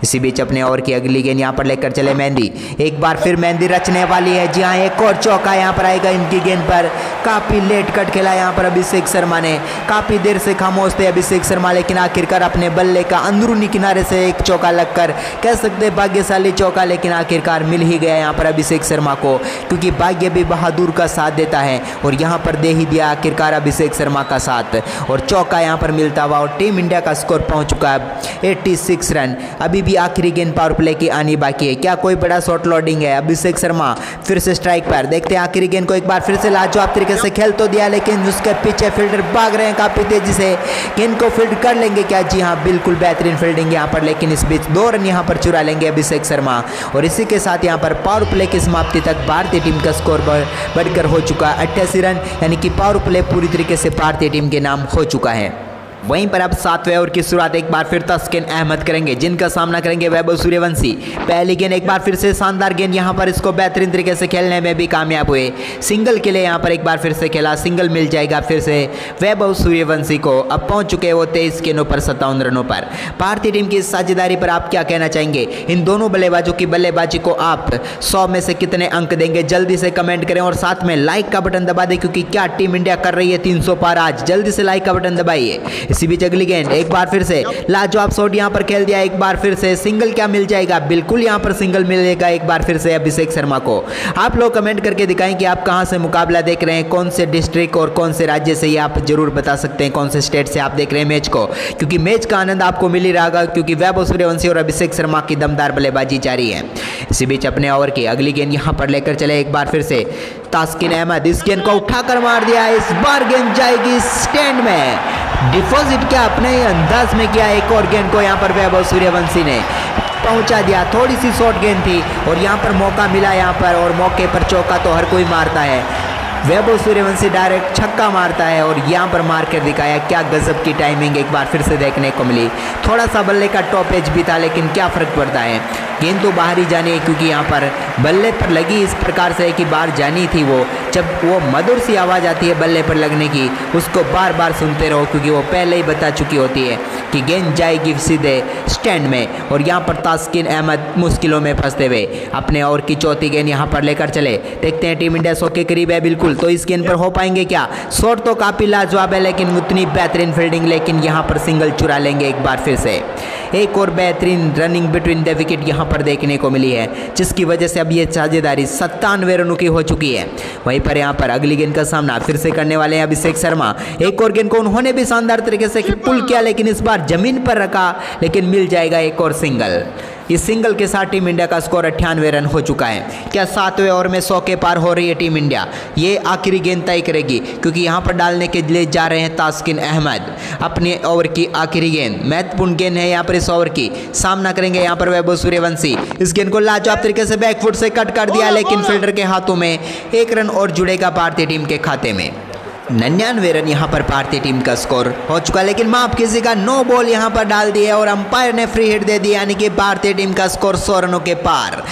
इसी बीच अपने ओवर की अगली गेंद यहाँ पर लेकर चले मेहंदी। एक बार फिर मेहंदी रचने वाली है। जी हाँ, एक और चौका यहाँ पर आएगा इनकी गेंद पर। काफी लेट कट खेला यहाँ पर अभिषेक शर्मा ने। काफी देर से खामोश थे अभिषेक शर्मा, लेकिन आखिरकार अपने बल्ले का अंदरूनी किनारे से एक चौका लगकर कह सकते भाग्यशाली चौका, लेकिन आखिरकार मिल ही गया यहाँ पर अभिषेक शर्मा को, क्योंकि भाग्य भी बहादुर का साथ देता है, और यहाँ पर दे ही दिया आखिरकार अभिषेक शर्मा का साथ, और चौका यहाँ पर मिलता हुआ, और टीम इंडिया का स्कोर पहुंच चुका है 86 रन। अभी भी आखिरी गेंद पावर प्ले की आनी बाकी है। क्या कोई बड़ा शॉट लोडिंग है? अभिषेक शर्मा फिर से स्ट्राइक पर। देखते हैं आखिरी गेंद को एक बार फिर से लाजवाब तरीके से खेल तो दिया, लेकिन उसके पीछे फील्डर भाग रहे हैं काफी तेजी से। गेंद को फील्ड कर लेंगे क्या? जी हाँ, बिल्कुल बेहतरीन फील्डिंग यहाँ पर, लेकिन इस बीच 2 रन यहाँ पर चुरा लेंगे अभिषेक शर्मा, और इसी के साथ यहाँ पर पावर प्ले की समाप्ति तक भारतीय टीम का स्कोर बढ़कर हो चुका 88 रन, यानी कि पावर प्ले पूरी तरीके से भारतीय टीम के नाम हो चुका है। वहीं पर अब 7वें ओवर की शुरुआत एक बार फिर तस्किन अहमद करेंगे, जिनका सामना करेंगे वैभव सूर्यवंशी। पहली गेंद एक बार फिर से शानदार गेंद यहाँ पर, इसको बेहतरीन तरीके से खेलने में भी कामयाब हुए। सिंगल के लिए यहाँ पर एक बार फिर से खेला, सिंगल मिल जाएगा फिर से वैभव सूर्यवंशी को। अब पहुंच चुके वो 23 गेंदों पर 57 रनों पर। भारतीय टीम की इस साझेदारी पर आप क्या कहना चाहेंगे? इन दोनों बल्लेबाजों की बल्लेबाजी को आप 100 में से कितने अंक देंगे? जल्दी से कमेंट करें, और साथ में लाइक का बटन दबा दें, क्योंकि क्या टीम इंडिया कर रही है 300 पार आज। जल्दी से लाइक का बटन दबाइए। इसी बीच अगली गेंद एक बार फिर से लाजवाब शॉट यहां पर खेल दिया। एक बार फिर से सिंगल क्या मिल जाएगा? बिल्कुल यहां पर सिंगल मिलेगा एक बार फिर से अभिषेक शर्मा को। आप लोग कमेंट करके दिखाएं कि आप कहां से मुकाबला देख रहे हैं, कौन से डिस्ट्रिक्ट और कौन से राज्य से, ये आप जरूर बता सकते हैं कौन से स्टेट से आप देख रहे हैं मैच को, क्योंकि मैच का आनंद आपको मिल ही रहा होगा, क्योंकि वैभव सूर्यवंशी और अभिषेक शर्मा की दमदार बल्लेबाजी जारी है। इसी बीच अपने ओवर की अगली गेंद यहां पर लेकर चले एक बार फिर से तस्किन अहमद। इस गेंद को उठाकर मार दिया, इस बार गेंद जाएगी स्टैंड में। डिपॉजिट क्या अपने अंदाज में किया। एक और गेंद को यहाँ पर वैभव सूर्यवंशी ने पहुंचा दिया। थोड़ी सी शॉर्ट गेंद थी और यहाँ पर मौका मिला यहाँ पर, और मौके पर चौका तो हर कोई मारता है। वैभव सूर्यवंशी डायरेक्ट छक्का मारता है और यहाँ पर मार कर दिखाया। क्या गजब की टाइमिंग एक बार फिर से देखने को मिली। थोड़ा सा बल्ले का टॉप एज भी था, लेकिन क्या फ़र्क पड़ता है, गेंद तो बाहर ही जानी है, क्योंकि यहाँ पर बल्ले पर लगी इस प्रकार से कि बाहर जानी थी। वो जब वो मधुर सी आवाज़ आती है बल्ले पर लगने की, उसको बार बार सुनते रहो, क्योंकि वो पहले ही बता चुकी होती है कि गेंद जाएगी सीधे स्टैंड में। और यहाँ पर तास्किन अहमद मुश्किलों में फंसते हुए अपने ओवर की चौथी गेंद यहाँ पर लेकर चले। देखते हैं टीम इंडिया 100 के करीब है बिल्कुल, तो इस गेंद पर हो पाएंगे क्या। शॉट तो काफ़ी लाजवाब है, लेकिन उतनी बेहतरीन फील्डिंग, लेकिन यहाँ पर सिंगल चुरा लेंगे एक बार फिर से। एक और बेहतरीन रनिंग बिटवीन द विकेट यहाँ पर देखने को मिली है, जिसकी वजह से अब ये साझेदारी 97 रनों की हो चुकी है। वहीं पर यहाँ पर अगली गेंद का सामना फिर से करने वाले हैं अभिषेक शर्मा। एक और गेंद को उन्होंने भी शानदार तरीके से पुल किया, लेकिन इस बार जमीन पर रखा, लेकिन मिल जाएगा एक और सिंगल। इस सिंगल के साथ टीम इंडिया का स्कोर 98 रन हो चुका है। क्या 7वें ओवर में 100 के पार हो रही है टीम इंडिया, ये आखिरी गेंद तय करेगी, क्योंकि यहाँ पर डालने के लिए जा रहे हैं तास्किन अहमद अपने ओवर की आखिरी गेंद। महत्वपूर्ण गेंद है यहाँ पर इस ओवर की, सामना करेंगे यहाँ पर वैभव सूर्यवंशी। इस गेंद को लाजवाब तरीके से बैकफुट से कट कर दिया, लेकिन फील्डर के हाथों में 1 रन और जुड़ेगा भारतीय टीम के खाते में। 99 रन यहाँ पर भारतीय टीम का स्कोर हो चुका, लेकिन माफ कीजिएगा, नो बॉल यहाँ पर डाल दी है और अंपायर ने फ्री हिट दे दिया, यानी कि भारतीय टीम का स्कोर 100 रनों के पार।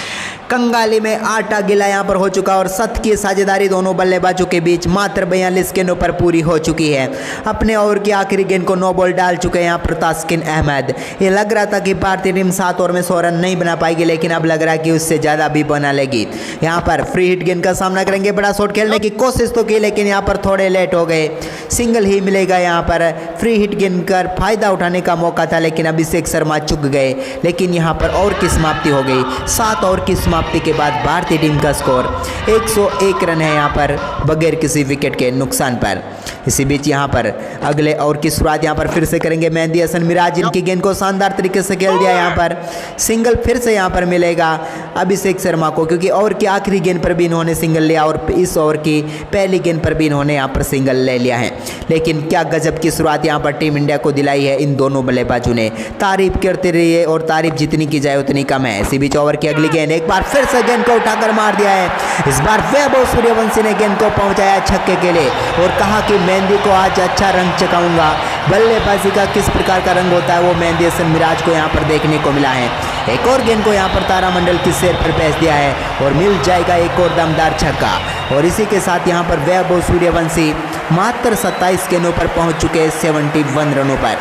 कंगाली में आटा गिला यहाँ पर हो चुका और 7 की साझेदारी दोनों बल्लेबाजों के बीच मात्र 42 गेंदों पर पूरी हो चुकी है। अपने ओवर की आखिरी गेंद को नो बॉल डाल चुके हैं यहाँ पर तास्किन अहमद। ये लग रहा था कि भारतीय टीम 7 ओवर में 100 रन नहीं बना पाएगी, लेकिन अब लग रहा है कि उससे ज़्यादा भी बना लेगी। यहाँ पर फ्री हिट गेंद का सामना करेंगे, बड़ा शॉट खेलने की कोशिश तो की, लेकिन यहाँ पर थोड़े लेट हो गए। सिंगल ही मिलेगा यहाँ पर। फ्री हिट गेंद कर फायदा उठाने का मौका था, लेकिन अभिषेक शर्मा चूक गए। लेकिन यहाँ पर ओवर की समाप्ति हो गई। 7 ओवर की समाप्ति के बाद भारतीय टीम का स्कोर 101 रन है यहाँ पर, बगैर किसी विकेट के नुकसान पर। इसी बीच यहाँ पर अगले ओवर की शुरुआत यहाँ पर फिर से करेंगे मेहंदी हसन मिराज, जिनकी गेंद को शानदार तरीके से खेल दिया। यहाँ पर सिंगल फिर से यहाँ पर मिलेगा अभिषेक शर्मा को, क्योंकि ओवर की आखिरी गेंद पर भी इन्होंने सिंगल लिया और इस ओवर की पहली गेंद पर भी इन्होंने यहाँ पर सिंगल ले लिया है। लेकिन क्या गजब की शुरुआत यहाँ पर टीम इंडिया को दिलाई है इन दोनों बल्लेबाजों ने। तारीफ करते रहिए, और तारीफ जितनी की जाए उतनी कम है। इसी बीच ओवर की अगली गेंद एक बार फिर से गेंद को उठाकर मार दिया है। इस बार वैभव सूर्यवंशी ने गेंद को पहुंचाया छक्के के लिए और कहा कि मेहंदी को आज अच्छा रंग चकाऊंगा। बल्लेबाजी का किस प्रकार का रंग होता है वो मेहंदी हसन मिराज को यहाँ पर देखने को मिला है। एक और गेंद को यहाँ पर तारामंडल की सेर पर भेज दिया है और मिल जाएगा एक और दमदार छक्का। और इसी के साथ यहाँ पर वैभव सूर्यवंशी मात्र 27 गेंदों पर पहुँच चुके हैं 71 रनों पर।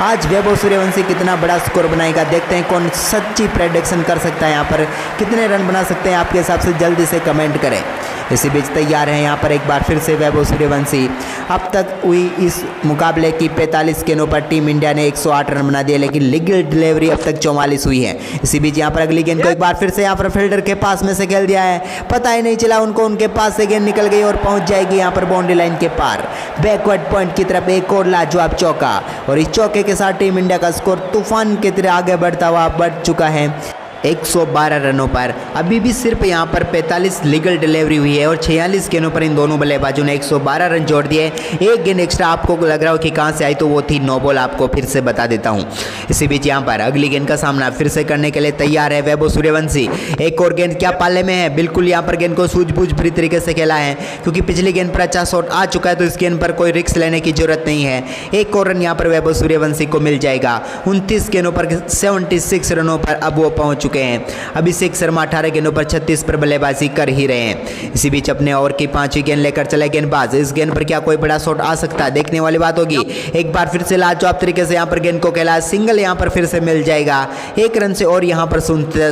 आज वैभव सूर्यवंशी कितना बड़ा स्कोर बनाएगा, देखते हैं कौन सच्ची प्रेडिक्शन कर सकता है। यहाँ पर कितने रन बना सकते हैं आपके हिसाब से, जल्दी से कमेंट करें। इसी बीच तैयार हैं यहाँ पर एक बार फिर से वैभव सूर्यवंशी। अब तक हुई इस मुकाबले की 45 गेंदों पर टीम इंडिया ने 108 रन बना दिए, लेकिन लीगल डिलीवरी अब तक 44 हुई है। इसी बीच यहाँ पर अगली गेंद को एक बार फिर से यहाँ पर फील्डर के पास में से खेल दिया है, पता ही नहीं चला उनको, उनके पास से गेंद निकल गई और पहुँच जाएगी यहाँ पर बाउंड्री लाइन के पार। बैकवर्ड पॉइंट की तरफ एक और लाजवाब चौका, और इस चौके के साथ टीम इंडिया का स्कोर तूफान की तरह आगे बढ़ता हुआ बढ़ चुका है 112 रनों पर। अभी भी सिर्फ यहाँ पर 45 लीगल डिलीवरी हुई है और 46 गेंदों पर इन दोनों बल्लेबाजों ने 112 रन जोड़ दिए। एक गेंद एक्स्ट्रा आपको लग रहा हो कि कहाँ से आई, तो वो थी नो बॉल, आपको फिर से बता देता हूँ। इसी बीच यहाँ पर अगली गेंद का सामना फिर से करने के लिए तैयार है वैभव सूर्यवंशी। एक और गेंद क्या पाले में है, बिल्कुल यहाँ पर गेंद को सूझबूझ भरी तरीके से खेला है, क्योंकि पिछली गेंद पर अच्छा शॉट आ चुका है, तो इस गेंद पर कोई रिस्क लेने की जरूरत नहीं है। एक और रन यहाँ पर वैभव सूर्यवंशी को मिल जाएगा। 29 गेंदों पर 76 रनों पर अब वो पहुँच चुके हैं। अभिषेक शर्मा 18 गेंदों पर 36 पर बल्लेबाजी कर ही रहे हैं। इसी बीच अपने ओवर की 5वीं गेंद लेकर चले गेंदबाज। इस गेंद पर क्या कोई बड़ा शॉट आ सकता है, देखने वाली बात होगी। एक बार फिर से लाजवाब तरीके से यहाँ पर गेंद को खेला, सिंगल यहाँ पर फिर से मिल जाएगा। 1 रन से और यहाँ पर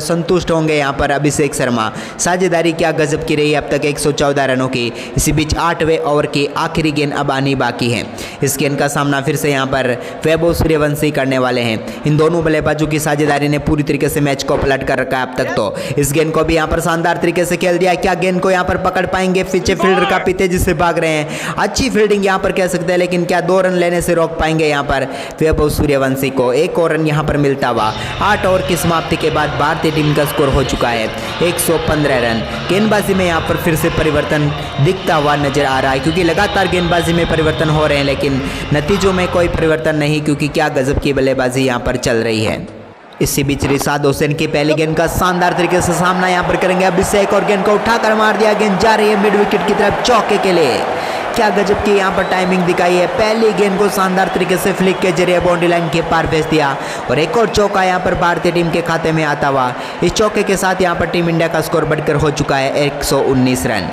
संतुष्ट होंगे यहाँ पर अभिषेक शर्मा। साझेदारी क्या गजब की रही है अब तक 114 रनों की। इसी बीच 8वें ओवर की आखिरी गेंद अब आनी बाकी है। इस गेंद का सामना फिर से यहाँ पर वैभव सूर्यवंशी करने वाले हैं। इन दोनों बल्लेबाजों की साझेदारी ने पूरी तरीके से मैच को पलट कर रखा है अब तक। तो इस गेंद को भी यहाँ पर शानदार तरीके से खेल दिया। क्या गेंद को यहाँ पर पकड़ पाएंगे, पीछे फील्डर काफी तेजी से भाग रहे हैं। अच्छी फील्डिंग यहाँ पर कह सकते हैं, लेकिन क्या 2 रन लेने से रोक पाएंगे यहाँ पर वैभव सूर्यवंशी को। एक और रन यहाँ पर मिलता हुआ 8 ओवर की समाप्ति के बाद भारतीय टीम का स्कोर हो चुका है 115 रन। गेंदबाजी में यहाँ पर फिर से परिवर्तन दिखता हुआ नजर आ रहा है, क्योंकि लगातार गेंदबाजी में परिवर्तन हो रहे हैं, लेकिन नतीजों में कोई परिवर्तन नहीं, क्योंकि क्या गजब की बल्लेबाजी यहाँ पर चल रही है। इसी बीच रिशाद हुसैन की पहली गेंद का शानदार तरीके से सामना यहां पर करेंगे अभिषेक और गेंद को उठाकर मार दिया। गेंद जा रही है मिड विकेट की तरफ चौके के लिए। क्या गजब की यहां पर टाइमिंग दिखाई है। पहली गेंद को शानदार तरीके से फ्लिक के जरिए बाउंड्री लाइन के पार भेज दिया और एक और चौका यहां पर भारतीय टीम के खाते में आता हुआ। इस चौके के साथ यहां पर टीम इंडिया का स्कोर बढ़कर हो चुका है 119 रन।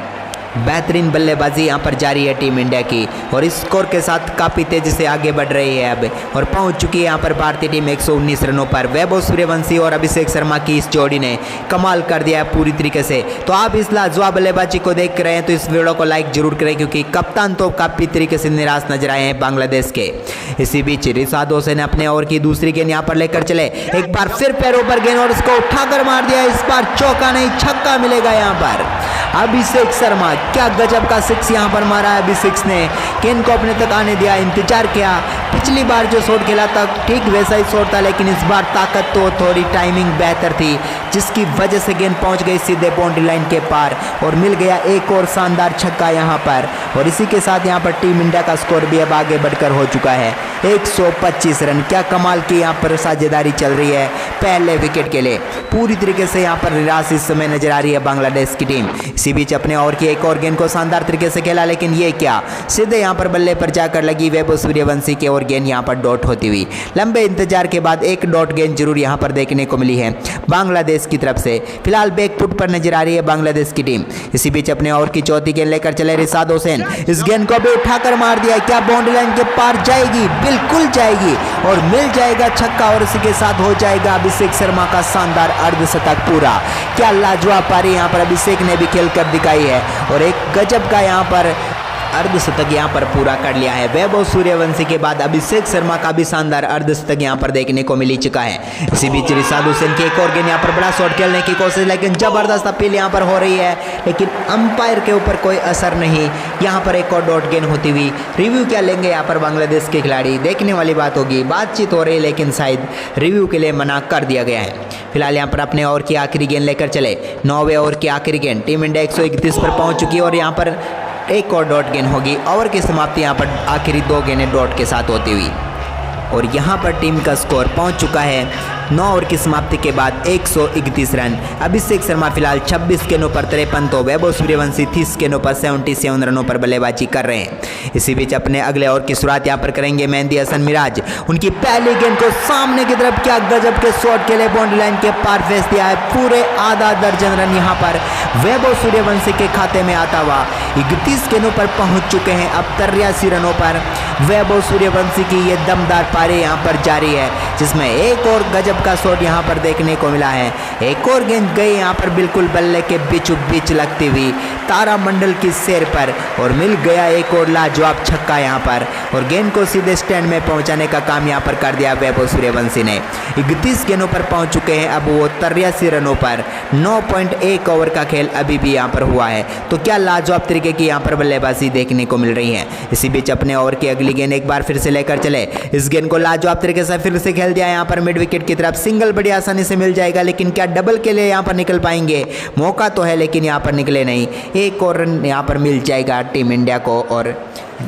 बेहतरीन बल्लेबाजी यहाँ पर जारी है टीम इंडिया की और इस स्कोर के साथ काफ़ी तेज़ी से आगे बढ़ रही है अब और पहुंच चुकी है यहाँ पर भारतीय टीम 119 रनों पर। वैभव सूर्यवंशी और अभिषेक शर्मा की इस जोड़ी ने कमाल कर दिया है पूरी तरीके से। तो आप इस लाजवाब बल्लेबाजी को देख रहे हैं तो इस वीडियो को लाइक जरूर करें क्योंकि कप्तान तो काफ़ी तरीके से निराश नजर आए हैं बांग्लादेश के। इसी बीच रिशाद हुसैन ने अपने ओवर की दूसरी गेंद यहाँ पर लेकर चले, एक बार फिर पैरों पर गेंद और उसको उठाकर मार दिया। इस बार चौका नहीं छक्का मिलेगा यहाँ पर। अभिषेक शर्मा क्या गजब का सिक्स यहाँ पर मारा है। अभिषेक ने गेंद को अपने तक आने दिया, इंतजार किया। पिछली बार जो शॉट खेला था ठीक वैसा ही शॉट था लेकिन इस बार ताकत तो थोड़ी टाइमिंग बेहतर थी जिसकी वजह से गेंद पहुंच गई सीधे बाउंड्री लाइन के पार और मिल गया एक और शानदार छक्का यहाँ पर। और इसी के साथ यहाँ पर टीम इंडिया का स्कोर भी अब आगे बढ़कर हो चुका है 125 रन। क्या कमाल की यहाँ पर साझेदारी चल रही है पहले विकेट के लिए। पूरी तरीके से यहाँ पर निराश इस समय नजर आ रही है बांग्लादेश की टीम। इसी बीच अपने ओवर की एक और गेंद को शानदार तरीके से खेला लेकिन ये क्या सीधे यहाँ पर बल्ले पर जाकर लगी वैभव सूर्यवंशी की और गेंद यहाँ पर डॉट होती हुई। लंबे इंतजार के बाद एक डॉट गेंद जरूर यहाँ पर देखने को मिली है बांग्लादेश की तरफ से। फिलहाल बैकफुट पर नजर आ रही है बांग्लादेश की टीम। इसी बीच अपने ओवर की चौथी गेंद लेकर चले रिशाद हुसैन, इस गेंद को भी उठाकर मार दिया। क्या बाउंड्री लाइन के पार जाएगी? बिल्कुल जाएगी और मिल जाएगा छक्का और इसी के साथ हो जाएगा अभिषेक शर्मा का शानदार अर्धशतक पूरा। क्या लाजवाब पारी यहाँ पर अभिषेक ने भी खेल कर दिखाई है और एक गजब का यहाँ पर अर्धशतक यहाँ पर पूरा कर लिया है। वैभव सूर्यवंशी के बाद अभिषेक शर्मा का भी शानदार अर्धशतक यहाँ पर देखने को मिल चुका है। इसी बीच रिशाद हुसैन की एक और गेंद यहाँ पर बड़ा शॉट खेलने की कोशिश लेकिन जबरदस्त अपील यहाँ पर हो रही है लेकिन अंपायर के ऊपर कोई असर नहीं। यहाँ पर एक और डॉट गेंद होती हुई। रिव्यू क्या लेंगे यहाँ पर बांग्लादेश के खिलाड़ी, देखने वाली बात होगी। बातचीत हो रही है लेकिन शायद रिव्यू के लिए मना कर दिया गया है। फिलहाल यहाँ पर अपने ओवर की आखिरी गेंद लेकर चले 9वें ओवर की आखिरी गेंद। टीम इंडिया 131 पर पहुँच चुकी है और यहाँ पर एक और डॉट गेंद होगी। ओवर की समाप्ति यहाँ पर आखिरी 2 गेंदें डॉट के साथ होती हुई और यहाँ पर टीम का स्कोर पहुँच चुका है 9 ओवर की समाप्ति के बाद 131 रन। अभिषेक शर्मा फिलहाल 26 गेंदों पर 53 तो वैभव सूर्यवंशी 30 गेंदों पर 77 रनों पर बल्लेबाजी कर रहे हैं। इसी बीच अपने अगले ओवर की शुरुआत यहाँ पर करेंगे मेहंदी हसन मिराज। उनकी पहली गेंद को सामने की तरफ क्या गजब के शॉट के लिए बाउंड्री लाइन के पार भेज दिया है। पूरे आधा दर्जन रन यहाँ पर वैभव सूर्यवंशी के खाते में आता हुआ। 31 गेंदों पर पहुंच चुके हैं अब 83 रनों पर। वैभव सूर्यवंशी की ये दमदार पारी यहाँ पर जारी है जिसमें एक और गजब का शॉट यहाँ पर देखने को मिला है। एक और गेंद गई यहाँ पर बिल्कुल बल्ले के बीचों बीच लगती हुई तारामंडल की सैर पर और मिल गया एक और लाजवाब छक्का यहाँ पर और गेंद को सीधे स्टैंड में पहुँचाने का काम यहाँ पर कर दिया वैभव सूर्यवंशी ने। 31 गेंदों पर पहुँच चुके हैं अब वो 83 रनों पर। 9.1 ओवर का खेल अभी भी यहाँ पर हुआ है। तो क्या लाजवाब तरीके की यहाँ पर बल्लेबाजी देखने को मिल रही है। इसी बीच अपने ओवर की अगली गेंद एक बार फिर से लेकर चले, इस गेंद को लाजवाब तरीके से फिर से खेल दिया यहाँ पर मिड विकेट की तरफ। सिंगल बड़ी आसानी से मिल जाएगा लेकिन क्या डबल के लिए यहाँ पर निकल पाएंगे? मौका तो है लेकिन यहाँ पर निकले नहीं। एक और रन यहाँ पर मिल जाएगा टीम इंडिया को और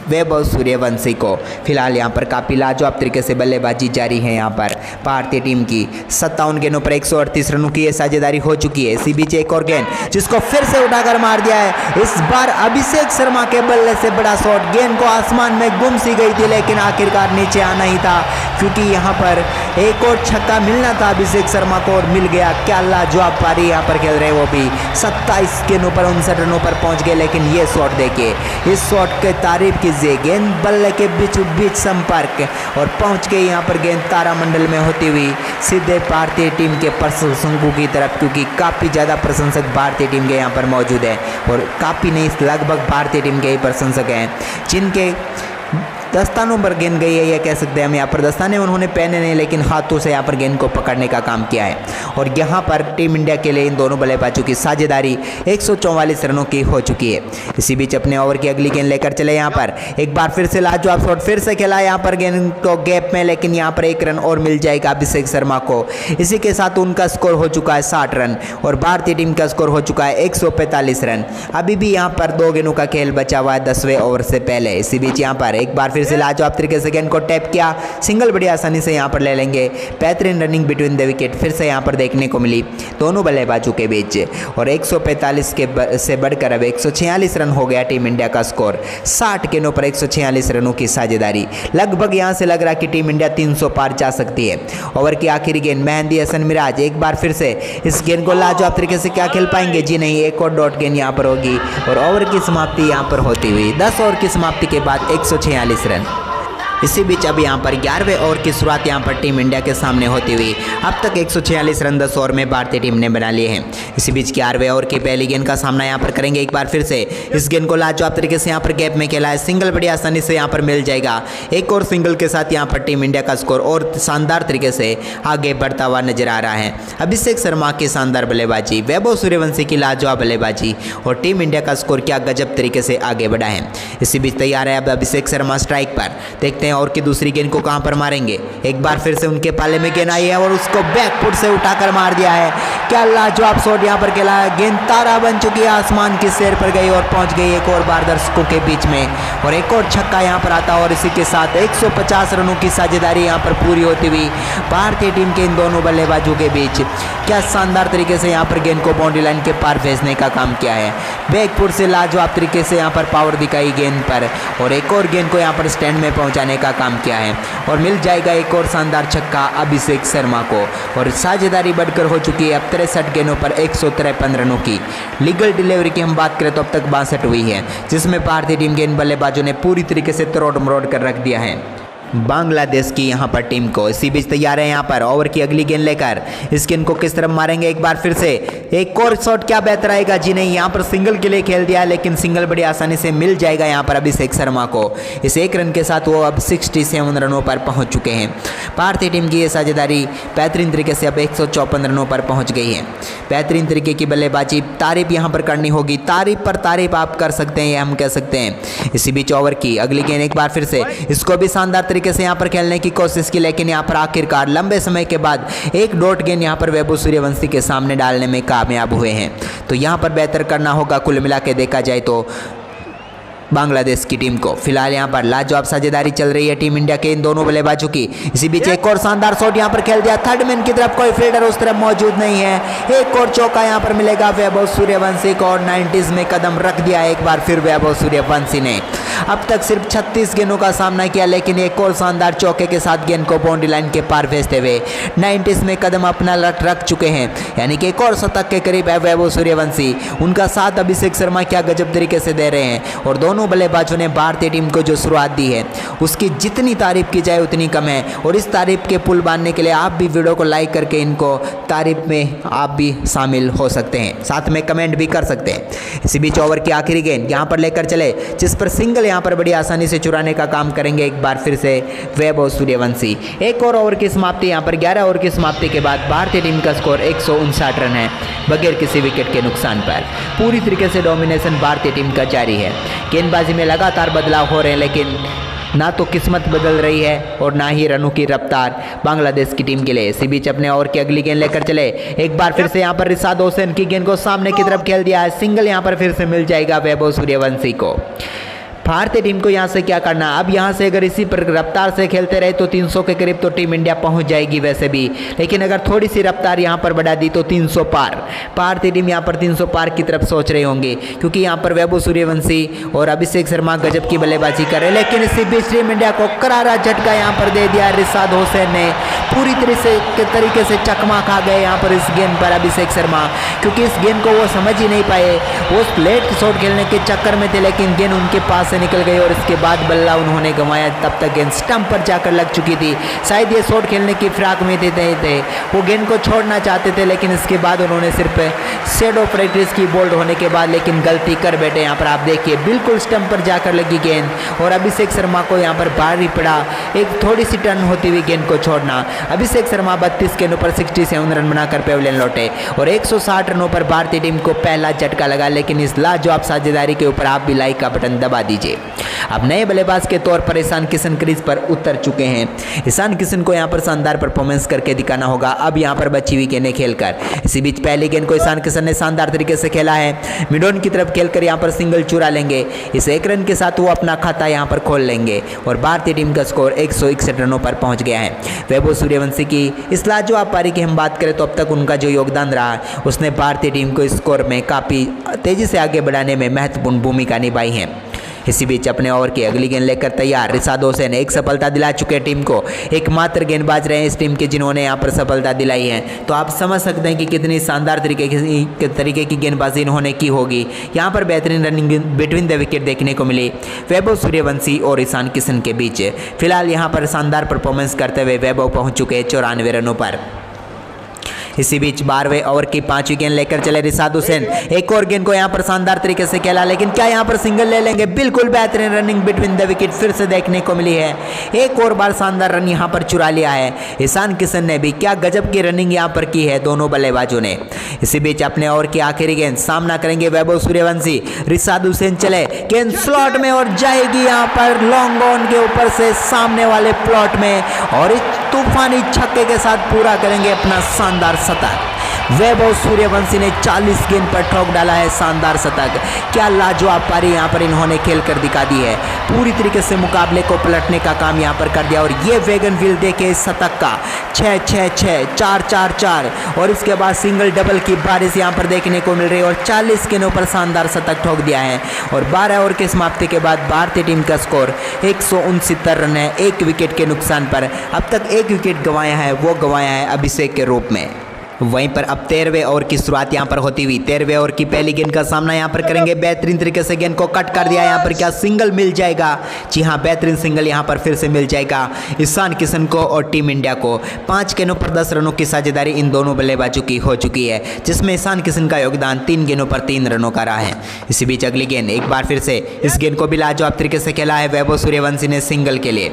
वैभव सूर्यवंशी को। फिलहाल यहाँ पर काफ़ी लाजवाब तरीके से बल्लेबाजी जारी है यहाँ पर भारतीय टीम की। 57 गेंदों पर 138 रनों की साझेदारी हो चुकी है। इसी बीच एक और गेंद जिसको फिर से उठाकर मार दिया है। इस बार अभिषेक शर्मा के बल्ले से बड़ा शॉट, गेंद को आसमान में गुम सी गई थी लेकिन आखिरकार नीचे आना ही था क्योंकि यहाँ पर एक और छक्का मिलना था अभिषेक शर्मा को और मिल गया। क्या लाजवाब पारी यहाँ पर खेल रहे वो भी। 27 गेंदों पर 59 रनों पर पहुँच गए लेकिन ये शॉट देखिए, इस शॉट के तारीफ कीजिए। गेंद बल्ले के बीच संपर्क और पहुंच गई यहाँ पर गेंद तारामंडल में होती हुई सीधे भारतीय टीम के प्रशंसकों की तरफ क्योंकि काफ़ी ज़्यादा प्रशंसक भारतीय टीम के यहाँ पर मौजूद है और काफ़ी नहीं लगभग भारतीय टीम के ही प्रशंसक हैं जिनके दस्तानों पर गेंद गई है, यह कह सकते हैं हम। यहाँ पर दस्ताने उन्होंने पहने नहीं लेकिन हाथों से यहाँ पर गेंद को पकड़ने का काम किया है और यहाँ पर टीम इंडिया के लिए इन दोनों बल्लेबाजों की साझेदारी 144 रनों की हो चुकी है। इसी बीच अपने ओवर की अगली गेंद लेकर चले यहाँ पर एक बार फिर से लाजवाब शॉट फिर से खेला यहाँ पर गेंद को गैप में लेकिन यहाँ पर 1 रन और मिल जाएगा अभिषेक शर्मा को। इसी के साथ उनका स्कोर हो चुका है 60 रन और भारतीय टीम का स्कोर हो चुका है 145 रन। अभी भी यहाँ पर 2 गेंदों का खेल बचा हुआ है 10वें ओवर से पहले। इसी बीच यहाँ पर एक बार फिर से लाजवाब तरीके से गेंद को टैप किया, सिंगल बड़ी आसानी से यहाँ पर ले लेंगे। बेहतरीन रनिंग बिटवीन द विकेट फिर से यहाँ पर देखने को मिली दोनों बल्लेबाजों के बीच और 145 से बढ़कर अब 146 रन हो गया टीम इंडिया का स्कोर। 60 गेंदों पर 146 रनों की साझेदारी, लगभग यहाँ से लग रहा कि टीम इंडिया 300 पार जा सकती है। ओवर की आखिरी गेंद मेहंदी हसन मिराज एक बार फिर से इस गेंद को लाजवाब तरीके से क्या खेल पाएंगे? जी नहीं, एक और डॉट गेंद यहाँ पर होगी और ओवर की समाप्ति यहाँ पर होती हुई 10 ओवर की समाप्ति के बाद 146 रन। इसी बीच अब यहाँ पर 11वें ओवर की शुरुआत यहाँ पर टीम इंडिया के सामने होती हुई अब तक 146 रन 10 ओवर में भारतीय टीम ने बना लिए हैं। इसी बीच 11वें ओवर की पहली गेंद का सामना यहाँ पर करेंगे एक बार फिर से। इस गेंद को लाजवाब तरीके से यहाँ पर गैप में खेला है, सिंगल बड़ी आसानी से यहाँ पर मिल जाएगा। एक और सिंगल के साथ यहाँ पर टीम इंडिया का स्कोर और शानदार तरीके से आगे बढ़ता हुआ नजर आ रहा है। अभिषेक शर्मा की शानदार बल्लेबाजी, वैभव सूर्यवंशी की लाजवाब बल्लेबाजी और टीम इंडिया का स्कोर क्या गजब तरीके से आगे बढ़ा है। इसी बीच तैयार है अब अभिषेक शर्मा स्ट्राइक पर, देखते हैं और की दूसरी गेंद को कहां पर मारेंगे। एक बार फिर से उनके पाले में गेंद आई है और उसको बैकफुट से उठाकर मार दिया है। क्या लाजवाब शॉट यहां पर खेला है, गेंद तारा बन चुकी है, आसमान की सैर पर गई और पहुंच गई एक और बार दर्शकों के बीच में और एक और छक्का यहां पर आता और इसी के साथ 150 रनों की साझेदारी यहां पर पूरी होती हुई भारतीय टीम के इन दोनों बल्लेबाजों के बीच। क्या शानदार तरीके से यहां पर गेंद को बाउंड्री लाइन के पार भेजने का काम किया है। बैकफुट से लाजवाब तरीके से यहां पर पावर दिखाई गेंद पर और एक और गेंद को यहां पर स्टैंड में पहुंचाने का काम किया है और मिल जाएगा एक और शानदार छक्का अभिषेक शर्मा को और साझेदारी बढ़कर हो चुकी है अब 63 गेंदों पर 153 रनों की। लीगल डिलीवरी की हम बात करें तो अब तक 62 हुई है, जिसमें भारतीय टीम के इन बल्लेबाजों ने पूरी तरीके से तोड़ मरोड़ कर रख दिया है बांग्लादेश की यहाँ पर टीम को। इसी बीच तैयार है यहाँ पर ओवर की अगली गेंद लेकर, इस गेंद को किस तरफ मारेंगे एक बार फिर से। एक और शॉट क्या बेहतर आएगा? जी नहीं, यहाँ पर सिंगल के लिए खेल दिया लेकिन सिंगल बड़ी आसानी से मिल जाएगा यहाँ पर अभिषेक शर्मा को। इस एक रन के साथ वो अब 67 रनों पर पहुँच चुके हैं। भारतीय टीम की ये साझेदारी बेहतरीन तरीके से अब 154 रनों पर पहुँच गई है। बेहतरीन तरीके की बल्लेबाजी, तारीफ यहाँ पर करनी होगी, तारीफ पर तारीफ आप कर सकते हैं, ये हम कह सकते हैं। इसी बीच ओवर की अगली गेंद एक बार फिर से, इसको भी शानदार तरीके से यहां पर खेलने की कोशिश की लेकिन यहां पर आखिरकार लंबे समय के बाद एक डॉट गेंद यहां पर वैभव सूर्यवंशी के सामने डालने में कामयाब हुए हैं। तो यहां पर बेहतर करना होगा कुल मिला के देखा जाए तो बांग्लादेश की टीम को। फिलहाल यहां पर लाजवाब साझेदारी चल रही है टीम इंडिया के इन दोनों बल्लेबाजों की। इसी बीच एक और शानदार शॉट यहां पर खेल दिया, थर्ड मैन की तरफ कोई फील्डर उस तरफ मौजूद नहीं है। एक और चौका यहां पर मिलेगा वैभव सूर्यवंशी को और 90s में कदम रख दिया एक बार फिर वैभव सूर्यवंशी ने। अब तक सिर्फ 36 गेंदों का सामना किया लेकिन एक और शानदार चौके के साथ गेंद को बाउंड्री लाइन के पार भेजते हुए 90s में कदम अपना रख चुके हैं, यानी कि एक और शतक के करीब है वैभव सूर्यवंशी। उनका साथ अभिषेक शर्मा क्या गजब तरीके से दे रहे हैं और दोनों बल्लेबाजों ने भारतीय टीम को जो शुरुआत दी है उसकी जितनी तारीफ की जाए उतनी कम है और इस तारीफ के पुल बांधने के लिए आप भी वीडियो को लाइक करके इनको तारीफ में आप भी शामिल हो सकते हैं, साथ में कमेंट भी कर सकते हैं। इसी बीच ओवर की आखिरी गेंद यहाँ पर लेकर चले, जिस पर सिंगल यहाँ पर बड़ी आसानी से चुराने का काम करेंगे एक बार फिर से वैभव सूर्यवंशी। एक और ओवर की समाप्ति यहाँ पर 11 ओवर की समाप्ति के बाद भारतीय टीम का स्कोर 159 रन है बगैर किसी विकेट के नुकसान पर। पूरी तरीके से डोमिनेशन भारतीय टीम का जारी है। गेंदबाजी में लगातार बदलाव हो रहे हैं लेकिन ना तो किस्मत बदल रही है और ना ही रनों की रफ्तार बांग्लादेश की टीम के लिए। इसी बीच अपने ओवर की अगली गेंद लेकर चले, एक बार फिर से यहाँ पर रिशाद हुसैन की गेंद को सामने की तरफ खेल दिया है, सिंगल यहाँ पर फिर से मिल जाएगा वैभव सूर्यवंशी को। भारतीय टीम को यहाँ से क्या करना, अब यहाँ से अगर इसी पर रफ्तार से खेलते रहे तो 300 के करीब तो टीम इंडिया पहुँच जाएगी वैसे भी, लेकिन अगर थोड़ी सी रफ्तार यहाँ पर बढ़ा दी तो 300 पार। भारतीय टीम यहाँ पर 300 पार की तरफ सोच रहे होंगे क्योंकि यहाँ पर वैभव सूर्यवंशी और अभिषेक शर्मा गजब की बल्लेबाजी कर रहे, लेकिन इसी बीच टीम इंडिया को करारा झटका यहाँ पर दे दिया रिशाद हुसैन ने। पूरी तरीके से चकमा खा गए यहाँ पर इस गेंद पर अभिषेक शर्मा, क्योंकि इस गेंद को वो समझ ही नहीं पाए। वो लेट शॉट खेलने के चक्कर में थे लेकिन गेंद उनके पास निकल गई और इसके बाद बल्ला उन्होंने गंवाया। तब तक गेंद स्टंप पर जाकर लग चुकी थी। शायद ये शॉट खेलने की फिराक में थे, वो गेंद को छोड़ना चाहते थे लेकिन इसके बाद उन्होंने सिर्फ शेडो प्रैक्टिस की बोल्ड होने के बाद लेकिन गलती कर बैठे। यहाँ पर आप देखिए बिल्कुल स्टंप पर जाकर लगी गेंद और अभिषेक शर्मा को यहाँ पर भारी पड़ा एक थोड़ी सी टर्न होती हुई गेंद को छोड़ना। अभिषेक शर्मा 32 गेंदों पर 67 रन बनाकर पेविलियन लौटे और 160 रनों पर भारतीय टीम को पहला झटका लगा। लेकिन इस लाजवाब साझेदारी के ऊपर आप भी लाइक का बटन दबा दीजिए। अब नए बल्लेबाज के तौर पर ईशान किशन क्रीज पर उतर चुके हैं। ईशान किशन को यहां पर शानदार परफॉर्मेंस करके दिखाना होगा अब यहां पर बची हुई गेंदें खेलकर। इसी बीच पहली गेंद को ईशान किशन ने शानदार तरीके से खेला है। मिडॉन की तरफ खेलकर यहां पर सिंगल चुरा लेंगे। इस 1 रन के साथ वो अपना खाता यहां पर खोल लेंगे और भारतीय टीम का स्कोर 161 रनों पर पहुंच गया है। वैभव सूर्यवंशी की इस लाजवाब पारी की हम बात करें तो अब तक उनका जो योगदान रहा उसने भारतीय टीम को स्कोर में काफ़ी तेजी से आगे बढ़ाने में महत्वपूर्ण भूमिका निभाई है। इसी बीच अपने ओवर की अगली गेंद लेकर तैयार रिशाद होसैन एक सफलता दिला चुके टीम को। एकमात्र गेंदबाज रहे इस टीम के जिन्होंने यहां पर सफलता दिलाई है। तो आप समझ सकते हैं कि कितनी शानदार तरीके की गेंदबाजी इन्होंने की होगी। यहां पर बेहतरीन रनिंग बिटवीन द विकेट देखने को मिली वैभव सूर्यवंशी और ईशान किशन के बीच। फिलहाल यहां पर शानदार परफॉर्मेंस करते हुए वैभव पहुंच चुके 94 रनों पर। इसी बीच 12वें ओवर की 5वीं गेंद लेकर चले रिशाद हुसैन। एक और गेंद को यहां पर शानदार तरीके से खेला, लेकिन क्या यहां पर सिंगल ले लेंगे? बिल्कुल बेहतरीन रनिंग बिटवीन द विकेट फिर से देखने को मिली है। एक और बार शानदार रन यहां पर चुरा लिया है ईशान किशन ने भी। क्या गजब की रनिंग यहां पर की है दोनों बल्लेबाजों ने। इसी बीच अपने ओवर की आखिरी गेंद सामना करेंगे वैभव सूर्यवंशी। रिशाद हुसैन चले, गेंद स्लॉट में और जाएगी यहां पर लॉन्ग ऑन के ऊपर से सामने वाले प्लॉट में और इस तूफानी छक्के के साथ पूरा करेंगे अपना शानदार शतक। वैभव सूर्यवंशी ने 40 गेंद पर ठोक डाला है शानदार शतक। क्या लाजवाब पारी यहां पर इन्होंने खेलकर दिखा दी है। पूरी तरीके से मुकाबले को पलटने का काम यहां पर कर दिया और ये वेगन व्हील देखे इस शतक का 6-6-6 4-4-4 और इसके बाद सिंगल डबल की बारिश यहां पर देखने को मिल रही है और 40 गेंदों पर शानदार शतक ठोक दिया है। और 12 ओवर की समाप्ति के बाद भारतीय टीम का स्कोर 169 रन है 1 विकेट के नुकसान पर। अब तक 1 विकेट गंवाया है, वो गंवाया है अभिषेक के रूप में। वहीं पर अब 13वें ओवर की शुरुआत यहां पर होती हुई 13वें ओवर की पहली गेंद का सामना यहां पर करेंगे। बेहतरीन तरीके से गेंद को कट कर दिया यहां पर। क्या सिंगल मिल जाएगा? जी हां, बेहतरीन सिंगल यहां पर फिर से मिल जाएगा ईशान किशन को और टीम इंडिया को। 5 गेंदों पर 10 रनों की साझेदारी इन दोनों बल्लेबाजों की हो चुकी है, जिसमें ईशान किशन का योगदान 3 गेंदों पर 3 रनों का रहा है। इसी बीच अगली गेंद एक बार फिर से इस गेंद को भी लाजवाब तरीके से खेला है वैभव सूर्यवंशी ने सिंगल के लिए।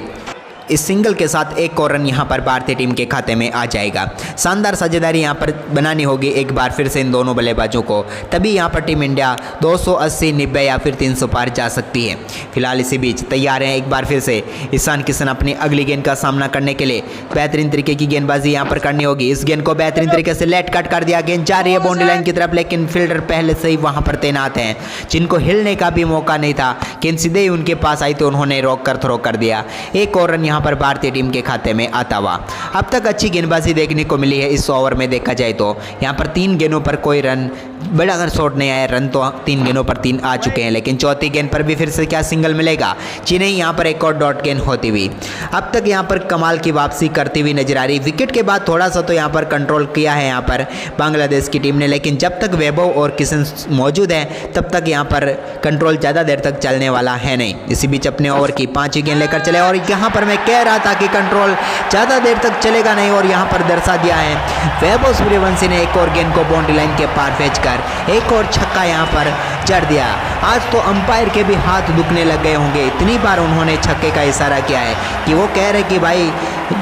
इस सिंगल के साथ 1 और रन यहां पर भारतीय टीम के खाते में आ जाएगा। शानदार साझेदारी यहां पर बनानी होगी एक बार फिर से इन दोनों बल्लेबाजों को, तभी यहां पर टीम इंडिया 280, 90 या फिर 300 पार जा सकती है। फिलहाल इसी बीच तैयार हैं एक बार फिर से ईशान किशन अपनी अगली गेंद का सामना करने के लिए। बेहतरीन तरीके की गेंदबाजी यहां पर करनी होगी। इस गेंद को बेहतरीन तरीके से लेट कट कर दिया, गेंद जा रही है बाउंड्री लाइन की तरफ, लेकिन फील्डर पहले से ही वहां पर तैनात हैं जिनको हिलने का भी मौका नहीं था। गेंद सीधे ही उनके पास आई तो उन्होंने रोक कर थ्रो कर दिया। 1 और रन यहां पर भारतीय टीम के खाते में आता हुआ। अब तक अच्छी गेंदबाजी देखने को मिली है इस ओवर में देखा जाए तो। यहां पर 3 गेंदों पर कोई रन बड़ा अगर शॉट नहीं आया, रन तो 3 गेंदों पर 3 आ चुके हैं, लेकिन चौथी गेंद पर भी फिर से क्या सिंगल मिलेगा? जी नहीं, यहां पर एक और डॉट गेंद होती हुई। अब तक यहां पर कमाल की वापसी करती हुई नजर आ रही। विकेट के बाद थोड़ा सा तो यहां पर कंट्रोल किया है यहां पर बांग्लादेश की टीम ने, लेकिन जब तक वैभव और किशन मौजूद है तब तक यहां पर कंट्रोल ज़्यादा देर तक चलने वाला है नहीं। इसी बीच अपने ओवर की 5वीं गेंद लेकर चले और यहां पर मैं कह रहा था कि कंट्रोल ज़्यादा देर तक चलेगा नहीं और यहां पर दर्शा दिया है वैभव सूर्यवंशी ने। एक और गेंद को बाउंड्री लाइन के पार भेजकर एक और छक्का यहां पर जड़ दिया। आज तो अंपायर के भी हाथ दुखने लग गए होंगे, इतनी बार उन्होंने छक्के का इशारा किया है कि वो कह रहे कि भाई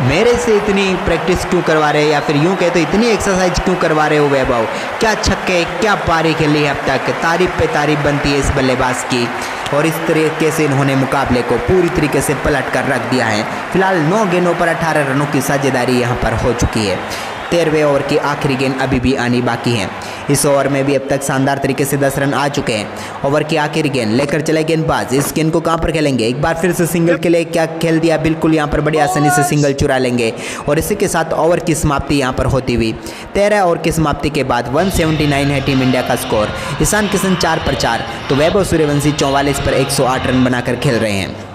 मेरे से इतनी प्रैक्टिस क्यों करवा रहे, या फिर यूं कहे तो इतनी एक्सरसाइज क्यों करवा रहे हो वैभव। क्या छक्के, क्या पारी खेली है अब तक। तारीफ पे तारीफ बनती है इस बल्लेबाज की और इस तरीके से इन्होंने मुकाबले को पूरी तरीके से पलट कर रख दिया है। फिलहाल 9 गेंदों पर 18 रनों की साझेदारी यहां पर हो चुकी है। 13वें ओवर की आखिरी गेंद अभी भी आनी बाकी है। इस ओवर में भी अब तक शानदार तरीके से 10 रन आ चुके हैं। ओवर की आखिरी गेंद लेकर चले गेंदबाज। इस गेंद को कहां पर खेलेंगे? एक बार फिर से सिंगल के लिए क्या खेल दिया, बिल्कुल यहां पर बड़ी आसानी से सिंगल चुरा लेंगे और इसी के साथ ओवर की समाप्ति यहां पर होती हुई। 13 ओवर की समाप्ति के बाद 179 है टीम इंडिया का स्कोर। ईशान किशन 4 पर 4 तो वैभव सूर्यवंशी 44 पर 108 रन बनाकर खेल रहे हैं।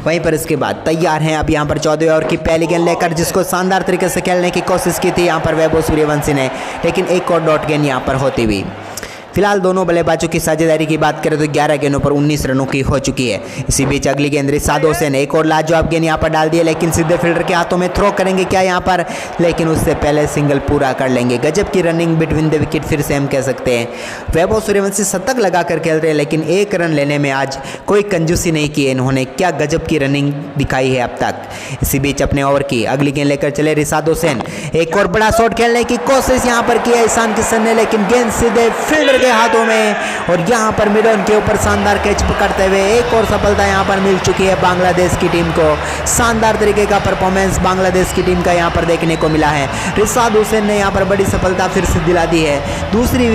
वहीं पर इसके बाद तैयार हैं अब यहां पर 14वें ओवर की पहली गेंद लेकर, जिसको शानदार तरीके से खेलने की कोशिश की थी यहां पर वैभव सूर्यवंशी ने, लेकिन एक और डॉट गेंद यहां पर होती हुई। फिलहाल दोनों बल्लेबाजों की साझेदारी की बात करें तो 11 गेंदों पर 19 रनों की हो चुकी है। इसी बीच अगली गेंद रिसाद हुसैन एक और लाजवाब गेंद यहाँ पर डाल दिए, लेकिन सीधे फील्डर के हाथों में थ्रो करेंगे क्या यहाँ पर, लेकिन उससे पहले सिंगल पूरा कर लेंगे। गजब की रनिंग बिटवीन द विकेट फिर से हम कह सकते हैं। वैभव सूर्यवंशी शतक लगाकर खेल रहे हैं, लेकिन 1 रन लेने में आज कोई कंजूसी नहीं की इन्होंने। क्या गजब की रनिंग दिखाई है अब तक। इसी बीच अपने ओवर की अगली गेंद लेकर चले रिसाद हुसैन, एक और बड़ा शॉट खेलने की कोशिश यहाँ पर की है ईशान किशन ने, लेकिन गेंद सीधे फील्डर के हाथों में, और यहाँ पर मिड ऑन के ऊपर शानदार कैच पकड़ते हुए एक और सफलता यहाँ पर मिल चुकी है बांग्लादेश की टीम को। शानदार तरीके का परफॉर्मेंस बांग्लादेश की टीम का यहाँ पर देखने को मिला है। रिसाद हुसैन ने यहाँ पर बड़ी सफलता फिर से दिला दी है। दूसरी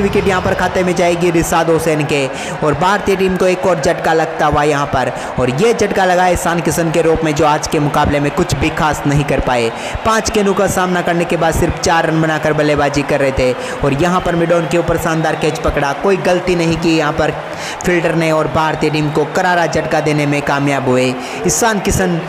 विकेट यहाँ पर खाते में जाएगी रिसाद हुसैन के, और भारतीय टीम को एक और झटका लगता हुआ यहाँ पर, और ये झटका लगा ईशान किशन के रूप में, जो आज के मुकाबले में कुछ भी खास नहीं कर पाए। 5 गेंदों का सामना करने के बाद सिर्फ 4 रन बनाकर बल्लेबाजी कर रहे थे, और यहाँ पर मिड ऑन के ऊपर शानदार कैच पकड़ा। कोई गलती नहीं की यहाँ पर फील्डर ने, और भारतीय टीम को करारा झटका देने में कामयाब हुए। ईशान किशन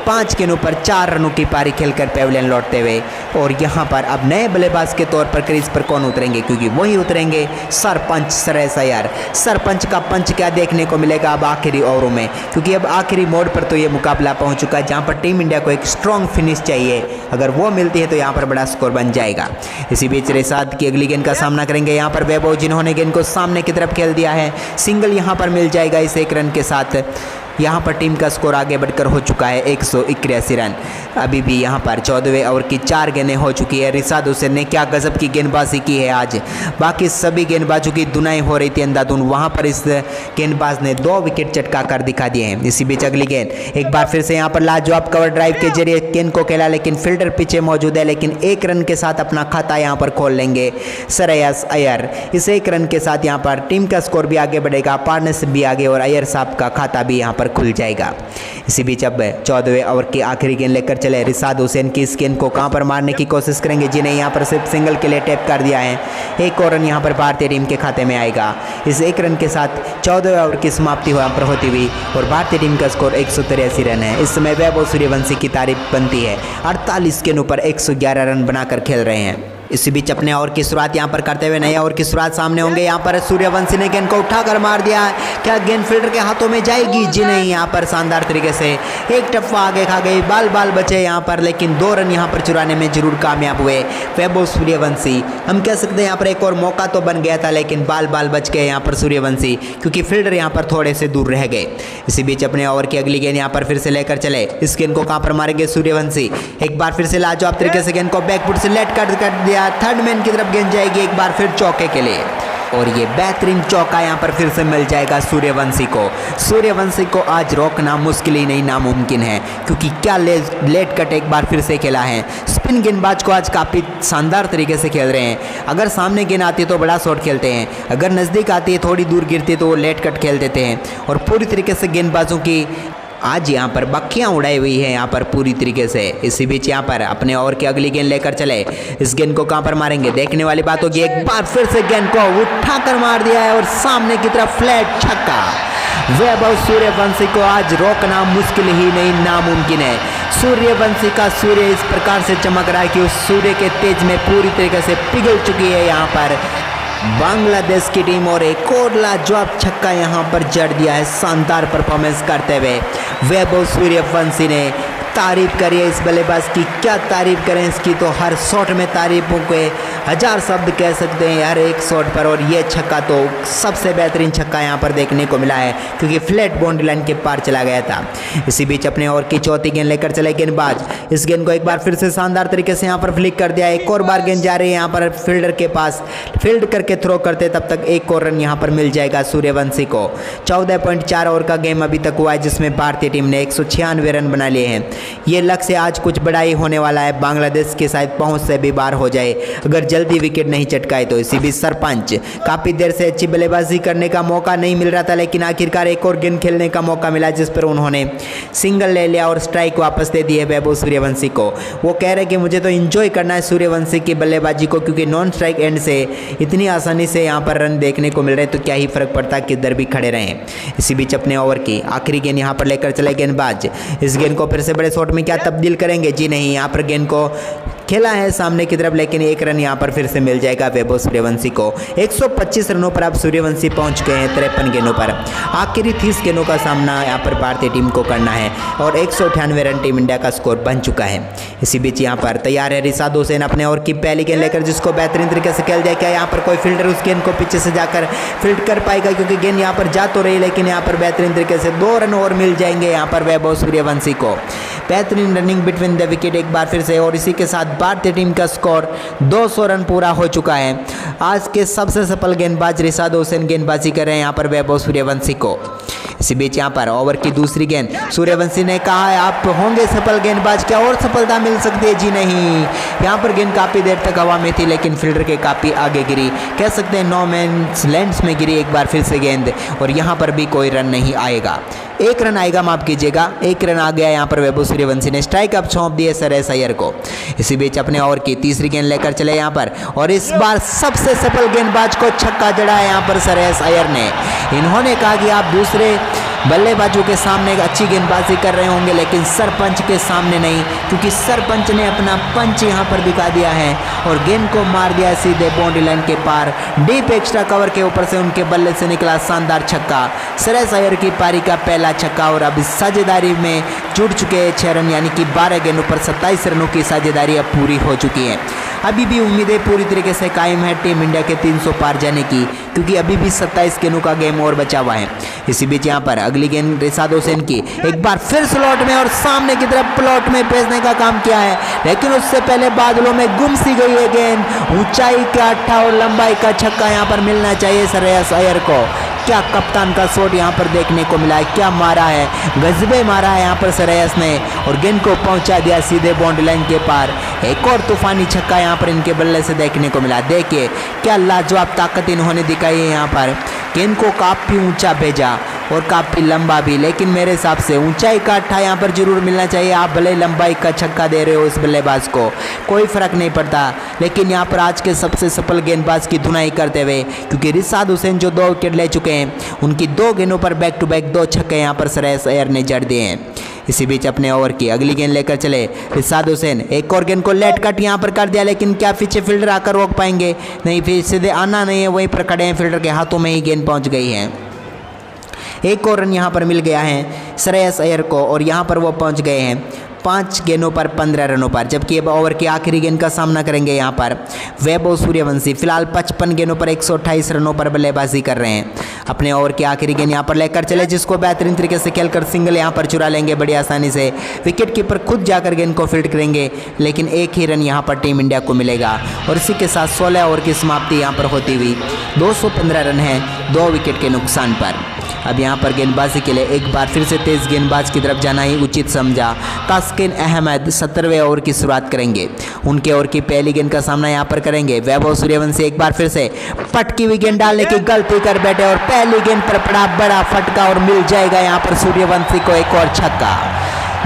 5 गेंदों पर 4 रनों की पारी खेलकर पेविलियन लौटते हुए, और यहाँ पर अब नए बल्लेबाज के तौर पर क्रीज पर कौन उतरेंगे, क्योंकि वही उतरेंगे सरपंच श्रेयस अय्यर। सरपंच का पंच क्या देखने को मिलेगा अब आखिरी ओवरों में, क्योंकि अब आखिरी मोड़ पर तो ये मुकाबला पहुँच चुका है, जहाँ पर टीम इंडिया को एक स्ट्रॉन्ग फिनिश चाहिए। अगर वो मिलती है तो यहाँ पर बड़ा स्कोर बन जाएगा। इसी बीच रिसाद की अगली गेंद का सामना करेंगे यहाँ पर वैभव, जिन्होंने गेंद को सामने की तरफ खेल दिया है। सिंगल यहाँ पर मिल जाएगा इस 1 रन के साथ। यहाँ पर टीम का स्कोर आगे बढ़कर हो चुका है 181 रन। अभी भी यहाँ पर 14वें ओवर की 4 गेंदें हो चुकी है। रिसाद हुसैन ने क्या गजब की गेंदबाजी की है आज। बाकी सभी गेंदबाजों की धुनाई हो रही थी अंधाधुन, वहाँ पर इस गेंदबाज ने 2 विकेट चटका कर दिखा दिए हैं। इसी बीच अगली गेंद एक बार फिर से यहाँ पर लाजवाब कवर ड्राइव के जरिए गेंद को खेला, लेकिन फील्डर पीछे मौजूद है, लेकिन 1 रन के साथ अपना खाता यहाँ पर खोल लेंगे श्रेयस अय्यर। इस 1 रन के साथ यहाँ पर टीम का स्कोर भी आगे बढ़ेगा, पार्टनरशिप भी आगे, और अय्यर साहब का खाता भी यहाँ पर खुल जाएगा। इसी बीच अब 14वें ओवर की आखिरी गेंद लेकर चले रिसाद हुसैन की इस गेंद को कहां पर मारने की कोशिश करेंगे, जिन्हें यहां पर सिर्फ सिंगल के लिए टैप कर दिया है। 1 और रन यहां पर भारतीय टीम के खाते में आएगा। इस 1 रन के साथ 14वें ओवर की समाप्ति यहाँ पर होती हुई, और भारतीय टीम का स्कोर 183 रन है। इस समय वैभव सूर्यवंशी की तारीफ बनती है, 48 गेंदों पर 111 रन बनाकर खेल रहे हैं। इसी बीच अपने ओवर की शुरुआत यहाँ पर करते हुए नए ओवर की शुरुआत सामने होंगे। यहाँ पर सूर्यवंशी ने गेंद को उठाकर मार दिया। क्या गेंद फील्डर के हाथों में जाएगी? जी नहीं, यहाँ पर शानदार तरीके से एक टप्पा आगे खा गई, बाल बचे यहाँ पर, लेकिन 2 रन यहाँ पर चुराने में जरूर कामयाब हुए वैभव सूर्यवंशी। हम कह सकते हैं यहाँ पर एक और मौका तो बन गया था, लेकिन बाल बच गए यहाँ पर सूर्यवंशी, क्योंकि फील्डर यहाँ पर थोड़े से दूर रह गए। इसी बीच अपने ओवर की अगली गेंद यहाँ पर फिर से लेकर चले। इस गेंद को कहाँ पर मारेंगे सूर्यवंशी? एक बार फिर से लाजवाब तरीके से गेंद को बैकफुट से लेट कर दिया। थर्ड मैन की तरफ गेंद जाएगी एक बार फिर चौके के लिए, और ये बेहतरीन चौका यहाँ पर फिर से मिल जाएगा सूर्यवंशी को। सूर्यवंशी को आज रोकना मुश्किल ही नहीं नामुमकिन है, क्योंकि क्या लेट कट एक बार फिर से खेला है। स्पिन गेंदबाज को आज काफ़ी शानदार तरीके से खेल रहे हैं। अगर सामने गेंद आती है तो बड़ा शॉट खेलते हैं, अगर नज़दीक आती है थोड़ी दूर गिरती है तो वो लेट कट खेल देते हैं, और पूरी तरीके से गेंदबाजों की आज यहाँ पर बखियाँ उड़ाई हुई है यहाँ पर पूरी तरीके से। इसी बीच यहाँ पर अपने ओवर की अगली गेंद लेकर चले। इस गेंद को कहाँ पर मारेंगे? देखने वाली बात होगी। एक बार फिर से गेंद को उठाकर मार दिया है, और सामने की तरफ फ्लैट छक्का। वैभव सूर्यवंशी को आज रोकना मुश्किल ही नहीं नामुमकिन है। सूर्यवंशी का सूर्य इस प्रकार से चमक रहा है कि उस सूर्य के तेज में पूरी तरीके से पिघल चुकी है यहाँ पर बांग्लादेश की टीम, और एक और लाजवाब छक्का यहाँ पर जड़ दिया है शानदार परफॉर्मेंस करते हुए वैभव सूर्यवंशी ने। तारीफ करिए इस बल्लेबाज की, क्या तारीफ करें इसकी, तो हर शॉट में तारीफों के 1000 शब्द कह सकते हैं हर एक शॉट पर, और ये छक्का तो सबसे बेहतरीन छक्का यहाँ पर देखने को मिला है, क्योंकि फ्लैट बाउंड्री लाइन के पार चला गया था। इसी बीच अपने ओवर की चौथी गेंद लेकर चले गेंदबाज। इस गेंद को एक बार फिर से शानदार तरीके से यहाँ पर फ्लिक कर दिया। एक और बार गेंद जा रही है यहाँ पर फील्डर के पास, फील्ड करके थ्रो करते तब तक 1 और रन यहाँ पर मिल जाएगा सूर्यवंशी को। 14.4 ओवर का गेम अभी तक हुआ है, जिसमें भारतीय टीम ने 196 रन बना लिए हैं। ये लक्ष्य आज कुछ बड़ा ही होने वाला है, बांग्लादेश के शायद पहुंच से भी बाहर हो जाए अगर जल्दी विकेट नहीं चटकाए तो। इसी बीच सरपंच काफ़ी देर से अच्छी बल्लेबाजी करने का मौका नहीं मिल रहा था, लेकिन आखिरकार एक और गेंद खेलने का मौका मिला, जिस पर उन्होंने सिंगल ले लिया और स्ट्राइक वापस दे दी है वैभव सूर्यवंशी को। वो कह रहे कि मुझे तो इंजॉय करना है सूर्यवंशी की बल्लेबाजी को, क्योंकि नॉन स्ट्राइक एंड से इतनी आसानी से यहाँ पर रन देखने को मिल रहे, तो क्या ही फर्क पड़ता किधर भी खड़े रहें। इसी बीच अपने ओवर की आखिरी गेंद यहाँ पर लेकर चले गेंदबाज। इस गेंद को फिर से बड़े शॉट में क्या तब्दील करेंगे? जी नहीं, यहाँ पर गेंद को खेला है सामने की तरफ, लेकिन एक रन यहाँ पर फिर से मिल जाएगा वैभव सूर्यवंशी को। 125 रनों पर अब सूर्यवंशी पहुंच गए हैं 53 गेंदों पर। आखिरी 30 गेंदों का सामना यहाँ पर भारतीय टीम को करना है और 198 रन टीम इंडिया का स्कोर बन चुका है। इसी बीच यहाँ पर तैयार है रिसाद हुसैन अपने ओवर की पहली गेंद लेकर, जिसको बेहतरीन तरीके से खेल दिया। क्या यहाँ पर कोई फील्डर उस गेंद को पीछे से जाकर फील्ड कर पाएगा, क्योंकि गेंद यहाँ पर जा तो रही, लेकिन यहाँ पर बेहतरीन तरीके से 2 रन और मिल जाएंगे यहाँ पर वैभव सूर्यवंशी को। बेहतरीन रनिंग बिटवीन द विकेट एक बार फिर से, और इसी के साथ भारतीय टीम का स्कोर 200 रन पूरा हो चुका है। आज के सबसे सफल गेंदबाज रिसाद हुसैन गेंदबाजी कर रहे हैं यहाँ पर वैभव सूर्यवंशी को। इसी बीच यहाँ पर ओवर की दूसरी गेंद सूर्यवंशी ने कहा है आप होंगे सफल गेंदबाज, क्या और सफलता मिल सकती है? जी नहीं। यहाँ पर गेंद काफ़ी देर तक हवा में थी, लेकिन फील्डर के काफ़ी आगे गिरी, कह सकते हैं नो मैन्स लैंड्स में गिरी एक बार फिर से गेंद, और यहाँ पर भी कोई रन नहीं आएगा। 1 रन आएगा, माफ कीजिएगा, 1 रन आ गया यहाँ पर वैभव सूर्यवंशी ने। स्ट्राइक अप सौंप दिए श्रेयस अय्यर को। इसी बीच अपने ओवर की तीसरी गेंद लेकर चले यहाँ पर, और इस बार सबसे सफल गेंदबाज को छक्का जड़ा है यहाँ पर श्रेयस अय्यर ने। इन्होंने कहा कि आप दूसरे बल्लेबाजों के सामने अच्छी गेंदबाजी कर रहे होंगे, लेकिन सरपंच के सामने नहीं, क्योंकि सरपंच ने अपना पंच यहाँ पर दिखा दिया है और गेंद को मार दिया सीधे बाउंड्री लाइन के पार। डीप एक्स्ट्रा कवर के ऊपर से उनके बल्ले से निकला शानदार छक्का। श्रेयस अय्यर की पारी का पहला छक्का, और अब इस साझेदारी में जुड़ चुके हैं 6 रन, यानी कि 12 गेंदों पर 27 रनों की साझेदारी अब पूरी हो चुकी है। अभी भी उम्मीदें पूरी तरीके से कायम है टीम इंडिया के 300 पार जाने की, क्योंकि अभी भी 27 गेंदों का गेम और बचा हुआ है। इसी बीच यहाँ पर अगली गेंद रिसाद हुसैन की एक बार फिर स्लॉट में और सामने की तरफ प्लॉट में भेजने का काम किया है, लेकिन उससे पहले बादलों में गुम सी गई है गेंद। ऊंचाई का अट्ठा और लंबाई का छक्का यहाँ पर मिलना चाहिए श्रेयस अय्यर को। क्या कप्तान का शॉट यहाँ पर देखने को मिला है, क्या मारा है, गजबे मारा है यहाँ पर श्रेयस ने, और गेंद को पहुंचा दिया सीधे बाउंड्री लाइन के पार। एक और तूफानी छक्का यहाँ पर इनके बल्ले से देखने को मिला। देखिए क्या लाजवाब ताकत इन्होंने दिखाई है यहाँ पर। गेंद को काफ़ी ऊंचा भेजा और काफ़ी लंबा भी, लेकिन मेरे हिसाब से ऊंचाई का अट्ठा यहाँ पर जरूर मिलना चाहिए। आप भले लंबाई का छक्का दे रहे हो इस बल्लेबाज को, कोई फ़र्क नहीं पड़ता, लेकिन यहाँ पर आज के सबसे सफल गेंदबाज की धुनाई करते हुए, क्योंकि रिसाद हुसैन जो 2 विकेट ले चुके हैं, उनकी 2 गेंदों पर बैक टू बैक 2 छक्के यहाँ पर श्रेयस अय्यर ने जड़ दिए हैं। इसी बीच अपने ओवर की अगली गेंद लेकर चले रिसाद हुसैन। एक और गेंद को लेट कट यहाँ पर कर दिया, लेकिन क्या पीछे फील्डर आकर रोक पाएंगे? नहीं, फिर सीधे आना नहीं है, वहीं पर खड़े हैं, फील्डर के हाथों में ही गेंद पहुँच गई है। एक और रन यहाँ पर मिल गया है श्रेयस अय्यर को, और यहाँ पर वो पहुँच गए हैं 5 गेंदों पर 15 रनों पर, जबकि अब ओवर की आखिरी गेंद का सामना करेंगे यहाँ पर वैभव सूर्यवंशी। फिलहाल 55 गेंदों पर 128 रनों पर बल्लेबाजी कर रहे हैं। अपने ओवर की आखिरी गेंद यहाँ पर लेकर चले, जिसको बेहतरीन तरीके से खेलकर सिंगल यहाँ पर चुरा लेंगे बड़ी आसानी से। विकेट कीपर खुद जाकर गेंद को फील्ड करेंगे, लेकिन 1 ही रन यहाँ पर टीम इंडिया को मिलेगा, और इसी के साथ 16 ओवर की समाप्ति यहाँ पर होती हुई 215 रन है 2 विकेट के नुकसान पर। अब यहाँ पर गेंदबाजी के लिए एक बार फिर से तेज गेंदबाज की तरफ जाना ही उचित समझा। तास्किन अहमद 17वें ओवर की शुरुआत करेंगे। उनके ओवर की पहली गेंद का सामना यहाँ पर करेंगे वैभव सूर्यवंशी। एक बार फिर से पटकी हुई गेंद डालने की गलती कर बैठे, और पहली गेंद पर पड़ा बड़ा फटका, और मिल जाएगा यहाँ पर सूर्यवंशी को एक और छक्का।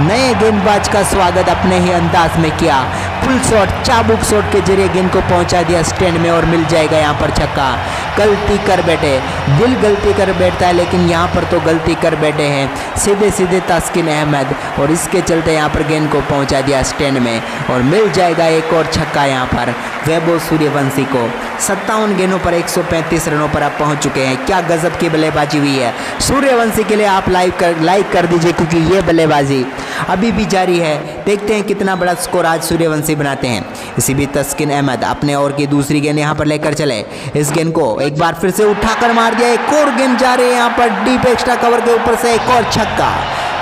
नए गेंदबाज का स्वागत अपने ही अंदाज में किया, फुल शॉट चाबुक शॉट के जरिए गेंद को पहुंचा दिया स्टैंड में, और मिल जाएगा यहाँ पर छक्का। गलती कर बैठे, दिल गलती कर बैठता है, लेकिन यहाँ पर तो गलती कर बैठे हैं सीधे सीधे तास्किन अहमद, और इसके चलते यहाँ पर गेंद को पहुंचा दिया स्टैंड में, और मिल जाएगा एक और छक्का यहाँ पर वैभव सूर्यवंशी को। 57 गेंदों पर 135 रनों पर आप पहुंच चुके हैं। क्या गजब की बल्लेबाजी हुई है सूर्यवंशी के लिए। आप लाइक कर दीजिए, क्योंकि ये बल्लेबाजी अभी भी जारी है। देखते हैं कितना बड़ा स्कोर आज सूर्यवंशी बनाते हैं। इसी बीच तास्किन अहमद अपने ओवर की दूसरी गेंद यहाँ पर लेकर चले। इस गेंद को एक बार फिर से उठाकर मार दिया। एक और गेंद जा रही है यहाँ पर डीप एक्स्ट्रा कवर के ऊपर से, एक और छक्का।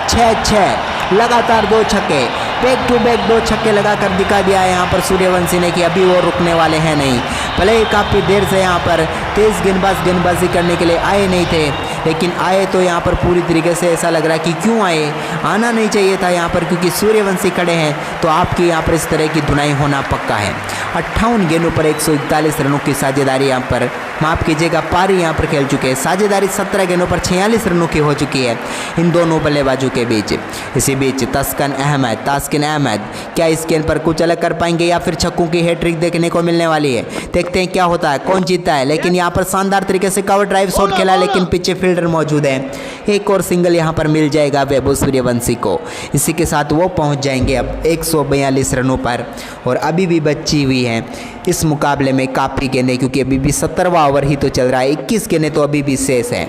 6-6 लगातार 2 छक्के, बैक टू बैक 2 छक्के लगाकर दिखा दिया है यहाँ पर सूर्यवंशी ने कि अभी वो रुकने वाले हैं नहीं। भले ही काफ़ी देर से यहाँ पर तेज़ गेंदबाजी करने के लिए आए नहीं थे, लेकिन आए तो यहाँ पर पूरी तरीके से ऐसा लग रहा है कि क्यों आए, आना नहीं चाहिए था यहाँ पर, क्योंकि सूर्यवंशी खड़े हैं तो आपकी यहाँ पर इस तरह की धुनाई होना पक्का है। 58 गेंदों पर 141 रनों की साझेदारी यहाँ पर माफ़ कीजिएगा पारी यहाँ पर खेल चुके हैं। साझेदारी 17 गेंदों पर 46 रनों की हो चुकी है इन दोनों बल्लेबाजों के बीच। इसी बीच तास्किन अहमद क्या इस गेंद पर कुछ अलग कर पाएंगे या फिर छक्कों की हैट्रिक देखने को मिलने वाली है। देखते हैं क्या होता है, कौन जीतता है। लेकिन यहाँ पर शानदार तरीके से कवर ड्राइव शॉट खेला, लेकिन पीछे फील्डर मौजूद है। एक और सिंगल यहाँ पर मिल जाएगा वैभव सूर्यवंशी को। इसी के साथ वो पहुँच जाएंगे अब 142 रनों पर। और अभी भी बची हुई है इस मुकाबले में काफ़ी गेंदें, क्योंकि अभी भी 17वां ओवर ही तो चल रहा है। 21 गेंदें तो अभी भी शेष हैं।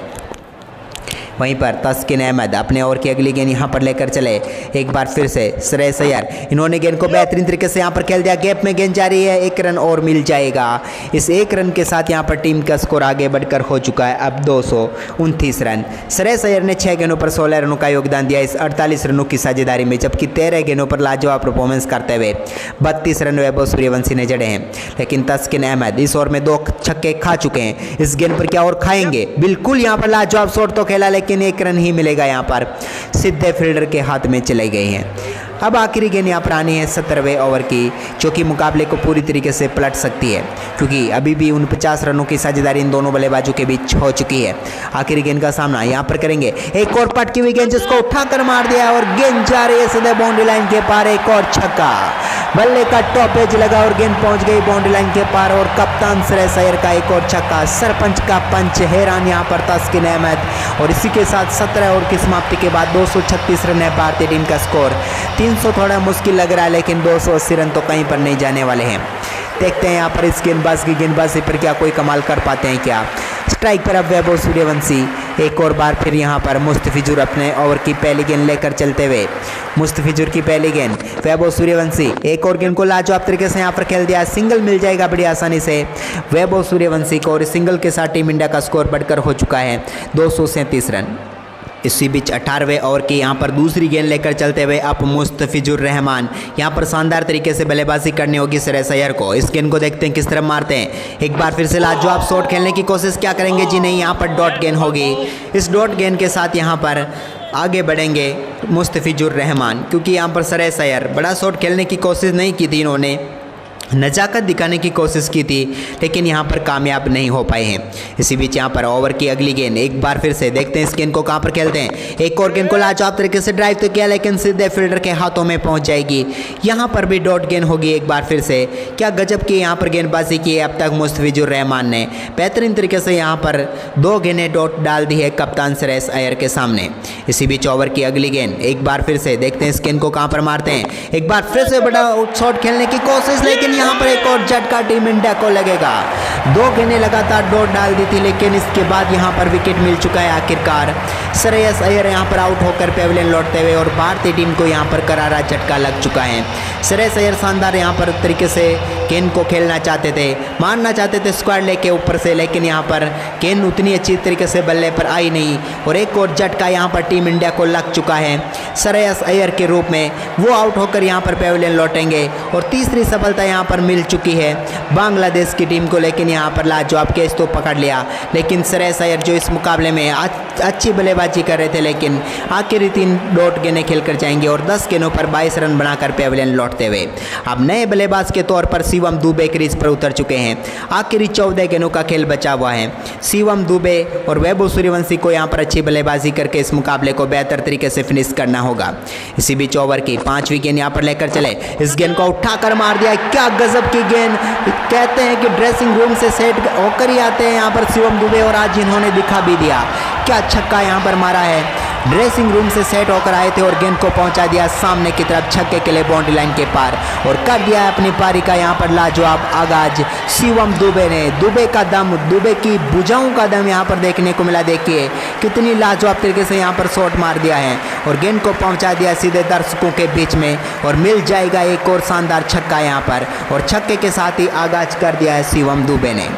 वहीं पर तास्किन अहमद अपने ओवर की अगली गेंद यहाँ पर लेकर चले। एक बार फिर से श्रेयस अय्यर, इन्होंने गेंद को बेहतरीन तरीके से यहाँ पर खेल दिया। गैप में गेंद जा रही है, 1 रन और मिल जाएगा। इस 1 रन के साथ यहाँ पर टीम का स्कोर आगे बढ़कर हो चुका है अब 229 रन। श्रेयस अय्यर ने 6 गेंदों पर 16 रनों का योगदान दिया इस 48 रनों की साझेदारी में, जबकि 13 गेंदों पर लाजवाब परफॉर्मेंस करते हुए 32 रन वैभव सूर्यवंशी ने जड़े हैं। लेकिन तास्किन अहमद इस ओवर में 2 छक्के खा चुके हैं। इस गेंद पर क्या और खाएंगे? बिल्कुल, यहाँ पर लाजवाब शॉट तो खेला, लेकिन 1 रन ही मिलेगा। यहाँ पर सीधे फील्डर के हाथ में चले गए हैं। अब आखिरी गेंद यहाँ पर आनी है 17वें ओवर की, जो कि मुकाबले को पूरी तरीके से पलट सकती है, क्योंकि अभी भी 49 रनों की साझेदारी इन दोनों बल्लेबाजों के बीच हो चुकी है। आखिरी गेंद का सामना यहाँ पर करेंगे। एक और पटकी हुई गेंद जिसको उठाकर मार दिया और गेंद जा रही है सीधे बाउंड्री लाइन के पार। एक और छक्का, बल्ले का टॉप एज लगा और गेंद पहुंच गई बाउंड्री लाइन के पार। और कप्तान श्रेयस अय्यर का एक और छक्का, सरपंच का पंच, हैरान यहाँ पर तास्किन अहमद। और इसी के साथ 17 ओवर की समाप्ति के बाद 236 रन है भारतीय टीम का स्कोर। 300 थोड़ा मुश्किल लग रहा है, लेकिन 280 रन तो कहीं पर नहीं जाने वाले हैं। देखते हैं यहाँ पर इस गेंदबाज की गेंदबाजी पर क्या कोई कमाल कर पाते हैं क्या। स्ट्राइक पर अब वैभव सूर्यवंशी एक और बार फिर यहाँ पर मुस्तफिजुर अपने ओवर की पहली गेंद लेकर चलते हुए। मुस्तफिजुर की पहली गेंद, वैभव सूर्यवंशी एक और गेंद को लाजवाब तरीके से यहाँ पर खेल दिया। सिंगल मिल जाएगा बड़ी आसानी से वैभव सूर्यवंशी को। और सिंगल के साथ टीम इंडिया का स्कोर बढ़कर हो चुका है 237 रन। इसी बीच 18वें ओवर की यहाँ पर दूसरी गेंद लेकर चलते हुए अब मुस्तफिजुर रहमान यहाँ पर शानदार तरीके से बल्लेबाजी करनी होगी श्रेयस अय्यर को। इस गेंद को देखते हैं किस तरफ मारते हैं। एक बार फिर से लाजवाब शॉट खेलने की कोशिश क्या करेंगे? जी नहीं, यहाँ पर डॉट गेंद होगी। इस डॉट गेंद के साथ यहाँ पर आगे बढ़ेंगे मुस्तफिजुर रहमान, क्योंकि यहाँ पर श्रेयस अय्यर बड़ा शॉट खेलने की कोशिश नहीं की थी, इन्होंने नज़ाकत दिखाने की कोशिश की थी, लेकिन यहाँ पर कामयाब नहीं हो पाए हैं। इसी बीच यहाँ पर ओवर की अगली गेंद, एक बार फिर से देखते हैं इस गेंद को कहाँ पर खेलते हैं। एक और गेंद को लाजवाब तरीके से ड्राइव तो किया, लेकिन सीधे फील्डर के हाथों में पहुँच जाएगी। यहाँ पर भी डॉट गेंद होगी। एक बार फिर से क्या गजब की यहाँ पर गेंदबाजी की है अब तक मुस्तफिजुर रहमान ने। बेहतरीन तरीके से यहाँ पर 2 गेंदें डॉट डाल दी है कप्तान श्रेयस अय्यर के सामने। इसी बीच ओवर की अगली गेंद, एक बार फिर से देखते हैं इस गेंद को कहाँ पर मारते हैं। एक बार फिर से बड़ा शॉट खेलने की कोशिश, लेकिन यहाँ पर एक और झटका टीम इंडिया को लगेगा। 2 गेंदें लगातार डॉट डाल दी थी, लेकिन इसके बाद यहाँ पर विकेट मिल चुका है आखिरकार। श्रेयस अय्यर यहाँ पर आउट होकर पेविलियन लौटते हुए और भारतीय टीम को यहाँ पर करारा झटका लग चुका है। श्रेयस अय्यर शानदार यहाँ पर तरीके से गेंद को खेलना चाहते थे, मारना चाहते थे स्क्वाड लेके ऊपर से, लेकिन यहाँ पर गेंद उतनी अच्छी तरीके से बल्ले पर आई नहीं। और एक और झटका यहाँ पर टीम इंडिया को लग चुका है श्रेयस अय्यर के रूप में। वो आउट होकर यहाँ पर पेविलियन लौटेंगे और तीसरी सफलता यहाँ पर मिल चुकी है बांग्लादेश की टीम को। लेकिन यहाँ पर लाजवाब कैच तो पकड़ लिया, लेकिन श्रेयस अय्यर जो इस मुकाबले में अच्छी बल्लेबाजी कर रहे थे, लेकिन आखिरी 3 डॉट गेंदें खेलकर जाएंगे और 10 गेंदों पर 22 रन बनाकर पेविलियन लौटते हुए अब नए बल्लेबाज के तौर पर शिवम दुबे क्रीज पर उतर चुके हैं। आखिरी 14 गेंदों का खेल बचा हुआ है। शिवम दुबे और वैभव सूर्यवंशी को यहाँ पर अच्छी बल्लेबाजी करके इस मुकाबले को बेहतर तरीके से फिनिश करना होगा। इसी बीच ओवर की 5वीं गेंद यहाँ पर लेकर चले। इस गेंद को उठाकर मार दिया। क्या गजब की गेंद! कहते हैं कि ड्रेसिंग रूम से सेट होकर ही आते हैं यहाँ पर शिवम दुबे, और आज इन्होंने दिखा भी दिया। क्या छक्का यहाँ पर मारा है! ड्रेसिंग रूम से सेट होकर आए थे और गेंद को पहुंचा दिया सामने की तरफ छक्के के लिए बाउंड्री लाइन के पार, और कर दिया अपनी पारी का यहाँ पर लाजवाब आगाज शिवम दुबे ने। दुबे का दम, दुबे की भुजाओं का दम यहाँ पर देखने को मिला। देखिए कितनी लाजवाब तरीके से यहाँ पर शॉट मार दिया है और गेंद को पहुंचा दिया सीधे दर्शकों के बीच में, और मिल जाएगा एक और शानदार छक्का यहाँ पर। और छक्के के साथ ही आगाज कर दिया है शिवम दुबे ने,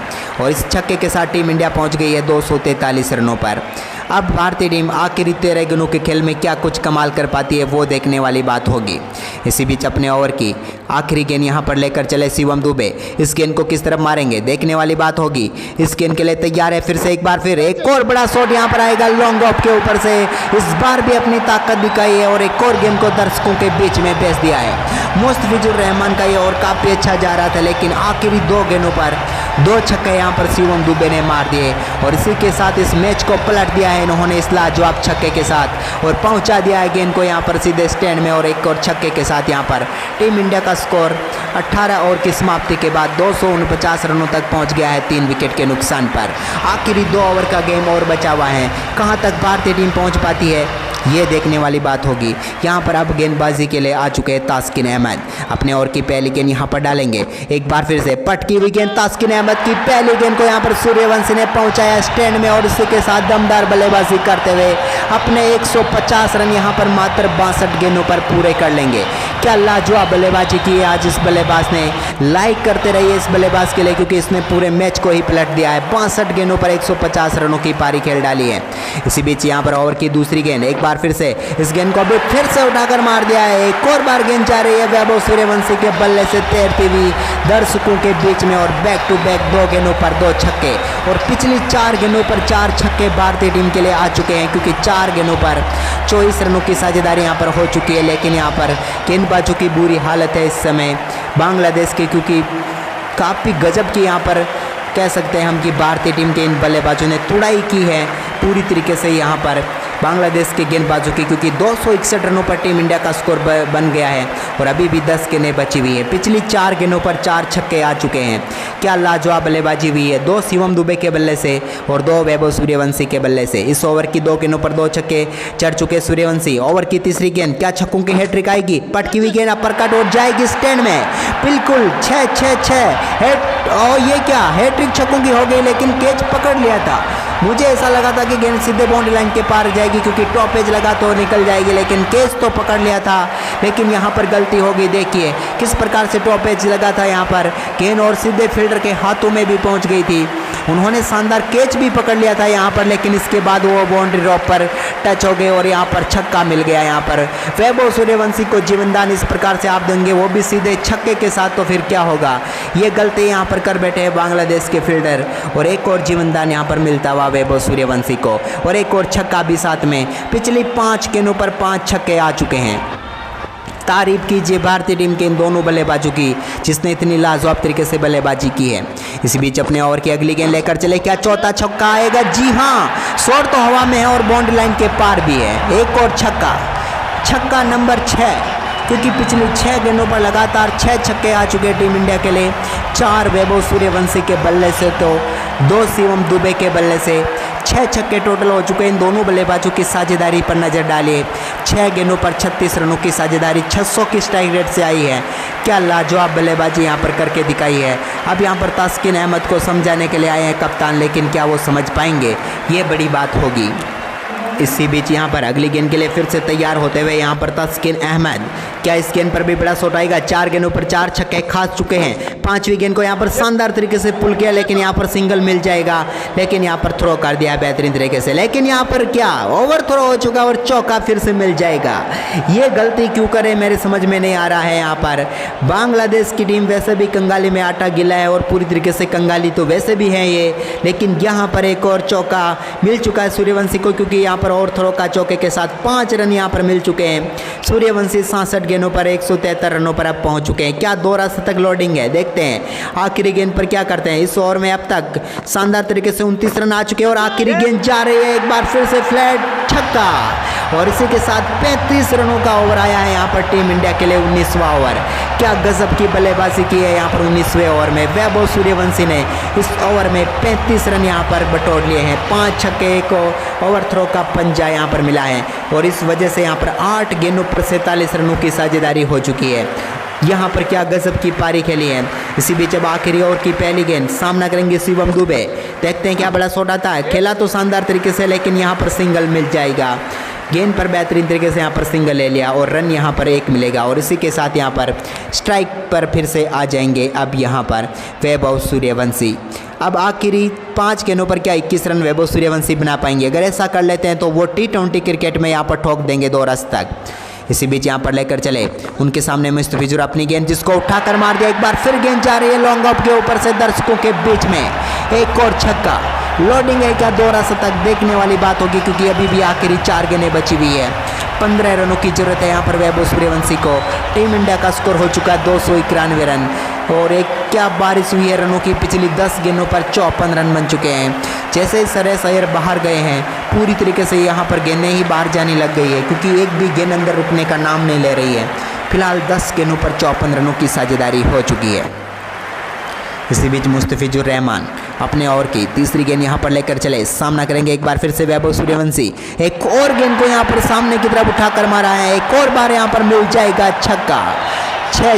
और इस छक्के के साथ टीम इंडिया पहुंच गई है 243 रनों पर। अब भारतीय टीम आखिरी 13 गेंदों के खेल में क्या कुछ कमाल कर पाती है, वो देखने वाली बात होगी। इसी बीच अपने ओवर की आखिरी गेंद यहाँ पर लेकर चले शिवम दुबे। इस गेंद को किस तरफ मारेंगे, देखने वाली बात होगी। इस गेंद के लिए तैयार है। फिर से एक बार फिर एक और बड़ा शॉट यहाँ पर आएगा लॉन्ग ऑफ के ऊपर से। इस बार भी अपनी ताकत दिखाई है और एक और गेंद को दर्शकों के बीच में भेज दिया है। मुस्तफिजुर रहमान का ये और काफ़ी अच्छा जा रहा था, लेकिन आखिरी 2 गेंदों पर 2 छक्के यहाँ पर शिवम दुबे ने मार दिए और इसी के साथ इस मैच को पलट दिया है इन्होंने इस लाजवाब छक्के के साथ और पहुंचा दिया है गेंद को यहाँ पर सीधे स्टैंड में। और एक और छक्के के साथ यहाँ पर टीम इंडिया का स्कोर 18 ओवर की समाप्ति के बाद 249 रनों तक पहुंच गया है 3 विकेट के नुकसान पर। आखिरी 2 ओवर का गेम और बचा हुआ है, कहां तक भारतीय टीम पहुंच पाती है ये देखने वाली बात होगी। यहाँ पर अब गेंदबाजी के लिए आ चुके हैं तास्किन अहमद, अपने ओवर की पहली गेंद यहाँ पर डालेंगे। एक बार फिर से पटकी हुई गेंद तास्किन अहमद की पहली गेंद को यहाँ पर सूर्यवंशी ने पहुँचाया स्टैंड में और इसी के साथ दमदार बल्लेबाजी करते हुए अपने 150 रन यहाँ पर मात्र 62 गेंदों पर पूरे कर लेंगे। क्या लाजवाब बल्लेबाजी की है आज इस बल्लेबाज ने। लाइक करते रहिए इस बल्लेबाज के लिए क्योंकि इसने पूरे मैच को ही पलट दिया है। 62 गेंदों पर 150 रनों की पारी खेल डाली है। इसी बीच यहाँ पर ओवर की दूसरी गेंद, एक बार फिर से इस गेंद को भी फिर से उठाकर मार दिया है। एक और बार गेंद जा रही है वैभव सूर्यवंशी के बल्ले से तैरती हुई दर्शकों के बीच में और बैक टू बैक 2 गेंदों पर 2 छक्के और पिछली 4 गेंदों पर 4 छक्के भारतीय टीम के लिए आ चुके हैं क्योंकि 4 गेंदों पर 24 रनों की साझेदारी यहाँ पर हो चुकी है। लेकिन यहाँ पर गेंदबाजों की बुरी हालत है इस समय बांग्लादेश की, क्योंककि काफ़ी गजब की यहाँ पर कह सकते हैं हम कि भारतीय टीम के इन बल्लेबाजों ने तुड़ाई की है पूरी तरीके से यहाँ पर बांग्लादेश के गेंदबाजों की, क्योंकि 261 रनों पर टीम इंडिया का स्कोर बन गया है और अभी भी 10 गेंदें बची हुई हैं। पिछली 4 गेंदों पर 4 छक्के आ चुके हैं। क्या लाजवाब बल्लेबाजी हुई है, 2 शिवम दुबे के बल्ले से और 2 वैभव सूर्यवंशी के बल्ले से। इस ओवर की 2 गेंदों पर 2 छक्के चढ़ चुके सूर्यवंशी। ओवर की तीसरी गेंद, क्या छक्कों की हैट्रिक आएगी? पटकी हुई गेंद अपरकट और जाएगी स्टैंड में, बिल्कुल 6-6-6 और ये क्या हैट्रिक छक्कों की हो गई, लेकिन कैच पकड़ लिया था। मुझे ऐसा लगा था कि गेंद सीधे बाउंड्री लाइन के पार जाएगी क्योंकि टॉप एज लगा तो निकल जाएगी, लेकिन कैच तो पकड़ लिया था। लेकिन यहाँ पर गलती हो गई, देखिए किस प्रकार से टॉप एज लगा था यहाँ पर गेंद और सीधे फील्डर के हाथों में भी पहुँच गई थी। उन्होंने शानदार कैच भी पकड़ लिया था यहाँ पर, लेकिन इसके बाद वो बाउंड्री रॉप पर टच हो गए और यहाँ पर छक्का मिल गया। यहाँ पर वैभव सूर्यवंशी को जीवनदान इस प्रकार से आप देंगे, वो भी सीधे छक्के के साथ, तो फिर क्या होगा। ये गलती यहाँ पर कर बैठे हैं बांग्लादेश के फील्डर और एक और जीवनदान यहाँ पर मिलता हुआ वैभव सूर्यवंशी को और एक और छक्का भी साथ में। पिछली 5 गेंदों पर 5 छक्के आ चुके हैं। तारीफ कीजिए भारतीय टीम के इन दोनों बल्लेबाजों की जिसने इतनी लाजवाब तरीके से बल्लेबाजी की है। इसी बीच अपने ओवर की अगली गेंद लेकर चले, क्या चौथा छक्का आएगा? जी हाँ, शॉट तो हवा में है और बाउंड्री लाइन के पार भी है। एक और छक्का, छक्का नंबर 6, क्योंकि पिछली 6 गेंदों पर लगातार 6 छक्के आ चुके टीम इंडिया के लिए। 4 वैभव सूर्यवंशी के बल्ले से तो 2 शिवम दुबे के बल्ले से 6 छक्के टोटल हो चुके हैं। इन दोनों बल्लेबाजों की साझेदारी पर नजर डालिए, 6 गेंदों पर 36 रनों की साझेदारी 600 की स्ट्राइक रेट से आई है। क्या लाजवाब बल्लेबाजी यहाँ पर करके दिखाई है। अब यहाँ पर तास्किन अहमद को समझाने के लिए आए हैं कप्तान, लेकिन क्या वो समझ पाएंगे, ये बड़ी बात होगी। इसी बीच यहाँ पर अगली गेंद के लिए फिर से तैयार होते हुए यहाँ पर तास्किन अहमद, क्या इस गेंद पर भी बड़ा शॉट आएगा? 4 गेंदों पर 4 छक्के खा चुके हैं। 5वीं गेंद को यहाँ पर शानदार तरीके से पुल किया, लेकिन यहाँ पर सिंगल मिल जाएगा, लेकिन यहाँ पर थ्रो कर दिया बेहतरीन तरीके से। लेकिन यहाँ पर क्या ओवर थ्रो हो चुका और चौका फिर से मिल जाएगा। ये गलती क्यों करे मेरे समझ में नहीं आ रहा है। यहाँ पर बांग्लादेश की टीम वैसे भी कंगाली में आटा गिला है और पूरी तरीके से कंगाली तो वैसे भी है ये, लेकिन यहाँ पर एक और चौका मिल चुका है सूर्यवंशी को, क्योंकि यहाँ पर और थ्रो का चौके के साथ 5 रन यहाँ पर मिल चुके हैं। सूर्यवंशी 67 गेंदों पर 173 रनों पर अब पहुंच चुके हैं। क्या दोहरा शतक लोडिंग है, देखते हैं आखिरी गेंद पर क्या करते हैं। इस ओवर में अब तक शानदार तरीके से 29 रन आ चुके हैं और आखिरी गेंद जा रही है, एक बार फिर से फ्लैट छक्का और इसी के साथ 35 रनों का ओवर आया है यहाँ पर टीम इंडिया के लिए। 19वां ओवर, क्या गजब की बल्लेबाजी की है यहाँ पर 19वें ओवर में। वैभव सूर्यवंशी ने इस ओवर में 35 रन यहाँ पर बटोर लिए हैं। 5 छक्के, एक ओवर थ्रो का पंजा यहाँ पर मिला है और इस वजह से यहाँ पर 8 गेंदों पर 47 रनों की साझेदारी हो चुकी है। यहाँ पर क्या गजब की पारी खेली है। इसी बीच अब आखिरी ओवर की पहली गेंद, सामना करेंगे शिवम दुबे। देखते हैं क्या बड़ा शॉट आता है। खेला तो शानदार तरीके से, लेकिन यहाँ पर सिंगल मिल जाएगा। गेंद पर बेहतरीन तरीके से यहाँ पर सिंगल ले लिया और रन यहाँ पर 1 मिलेगा और इसी के साथ यहाँ पर स्ट्राइक पर फिर से आ जाएंगे अब यहाँ पर वैभव सूर्यवंशी। अब आखिरी 5 गेंदों पर क्या 21 रन वैभव सूर्यवंशी बना पाएंगे। अगर ऐसा कर लेते हैं तो वो T20 क्रिकेट में यहाँ पर ठोक देंगे 2 रन तक। इसी बीच यहाँ पर लेकर चले उनके सामने मुस्तफिजुर अपनी गेंद, जिसको उठाकर मार दिया। एक बार फिर गेंद जा रही है लॉन्ग ऑफ के ऊपर से दर्शकों के बीच में। एक और छक्का, लोडिंग है क्या, दोहरा शतक, देखने वाली बात होगी क्योंकि अभी भी आखिरी 4 गेंदें बची हुई है। 15 रनों की जरूरत है यहाँ पर वैभव सूर्यवंशी को। टीम इंडिया का स्कोर हो चुका है 291 रन और एक क्या बारिश हुई है रनों की। पिछली 10 गेंदों पर 54 रन बन चुके हैं। जैसे ही श्रेयस अय्यर बाहर गए हैं पूरी तरीके से यहाँ पर गेंदें ही बाहर जाने लग गई है, क्योंकि एक भी गेंद अंदर रुकने का नाम नहीं ले रही है। फिलहाल 10 गेंदों पर 54 रनों की साझेदारी हो चुकी है। इसी बीच मुस्तफिजुर रहमान अपने ओवर की तीसरी गेंद यहाँ पर लेकर चले, सामना करेंगे एक बार फिर से वैभव सूर्यवंशी। एक और गेंद को यहाँ पर सामने की तरफ उठाकर मारा है, एक और बार यहाँ पर मिल जाएगा छक्का। 6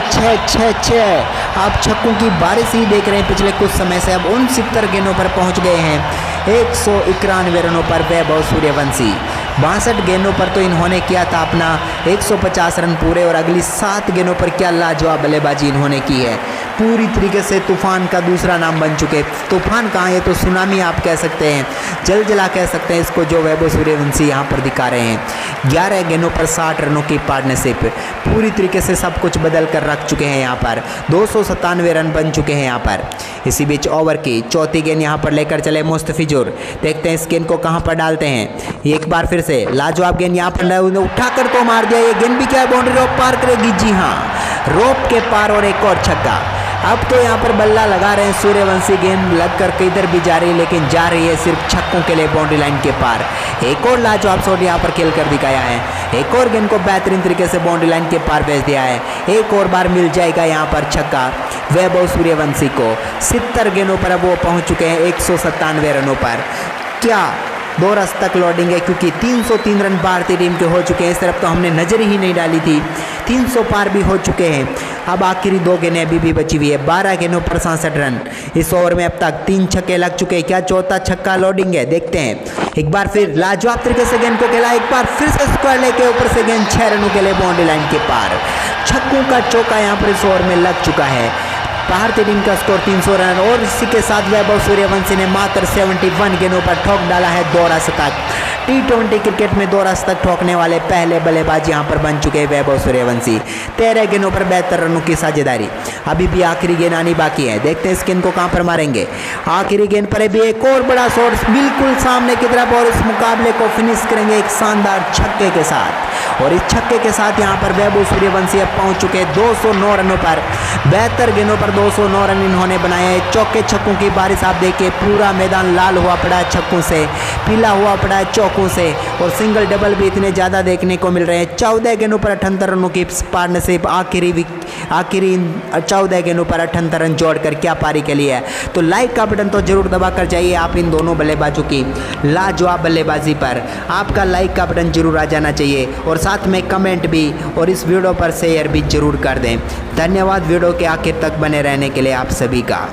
आप छक्कों की बारिश ही देख रहे हैं पिछले कुछ समय से। अब 69 गेंदों पर पहुंच गए हैं। 191 रनों पर वैभव सूर्यवंशी। 62 गेंदों पर तो इन्होंने किया था अपना 150 रन पूरे, और अगली 7 गेंदों पर क्या लाजवाब बल्लेबाजी इन्होंने की है। पूरी तरीके से तूफान का दूसरा नाम बन चुके। तूफान कहाँ है तो सुनामी आप कह सकते हैं, जलजला कह सकते हैं इसको, जो वैभव सूर्यवंशी यहाँ पर दिखा रहे हैं। 11 गेंदों पर 60 रनों की पार्टनरशिप, पूरी तरीके से सब कुछ बदल कर रख चुके हैं। यहाँ पर 297 रन बन चुके हैं यहाँ पर। इसी बीच ओवर की चौथी गेंद यहाँ पर लेकर चले मुस्तफिजुर। देखते हैं इस गेंद को कहाँ पर डालते हैं। एक बार फिर से लाजवाब गेंद यहाँ पर उठाकर तो मार दिया। ये गेंद भी क्या बाउंड्री रोप पार करेगी? जी हाँ, रोप के पार, और एक और छक्का। अब तो यहाँ पर बल्ला लगा रहे हैं सूर्यवंशी। गेंद लगकर किधर भी जा रही है, लेकिन जा रही है सिर्फ छक्कों के लिए बाउंड्री लाइन के पार। एक और लाजवाब शॉट यहाँ पर खेल कर दिखाया है। एक और गेंद को बेहतरीन तरीके से बाउंड्री लाइन के पार भेज दिया है। एक और बार मिल जाएगा यहाँ पर छक्का वैभव सूर्यवंशी को। 70 गेंदों पर अब वो पहुँच चुके हैं 197 रनों पर। क्या 2 रस तक लौटेंगे, क्योंकि 303 रन भारतीय टीम के हो चुके हैं। इस तरफ तो हमने नजर ही नहीं डाली थी। 300 पार भी हो चुके हैं। अब आखिरी 2 गेंदें अभी भी बची हुई है। 12 गेंदों पर 67 रन। इस ओवर में अब तक 3 छक्के लग चुके हैं। क्या चौथा छक्का लोडिंग है? देखते हैं। एक बार फिर लाजवाब तरीके से गेंद को खेला, एक बार फिर से स्क्वायर लेके ऊपर से गेंद 6 रनों के लिए बाउंड्री लाइन के पार। छक्कों का चौका यहाँ पर इस ओवर में लग चुका है। भारतीय टीम का स्कोर 300 रन, और इसी के साथ वैभव सूर्यवंशी ने मात्र 71 गेंदों पर ठोक डाला है 2 रन तक। T20 क्रिकेट में 2 रन तक ठोकने वाले पहले बल्लेबाज यहां पर बन चुके हैं वैभव सूर्यवंशी। 13 गेंदों पर 72 रनों की साझेदारी। अभी भी आखिरी गेंद आनी बाकी है। देखते हैं इस गेंद को कहां पर मारेंगे। आखिरी गेंद पर भी एक और बड़ा शॉट बिल्कुल सामने की तरफ, और इस मुकाबले को फिनिश करेंगे एक शानदार छक्के के साथ। और इस छक्के के साथ यहां पर वैभव सूर्यवंशी अब पहुंच चुके हैं 209 रनों पर। 72 गेंदों पर 209 रन इन्होंने बनाए हैं। चौके छक्कों की बारिश आप देखिए, पूरा मैदान लाल हुआ पड़ा है छक्कों से, पीला हुआ पड़ा है चौकों से, और सिंगल डबल भी इतने ज़्यादा देखने को मिल रहे हैं। 14 गेंदों पर 78 रनों की पार्टनरशिप। आखिरी 14 गेंदों पर 78 रन जोड़कर क्या पारी के लिए है। तो लाइक का बटन तो जरूर दबा कर जाइए आप इन दोनों बल्लेबाजों की लाजवाब बल्लेबाजी पर। आपका लाइक का बटन जरूर आ जाना चाहिए, और साथ में कमेंट भी, और इस वीडियो पर शेयर भी जरूर कर दें। धन्यवाद वीडियो के आखिर तक बने रहने के लिए आप सभी का।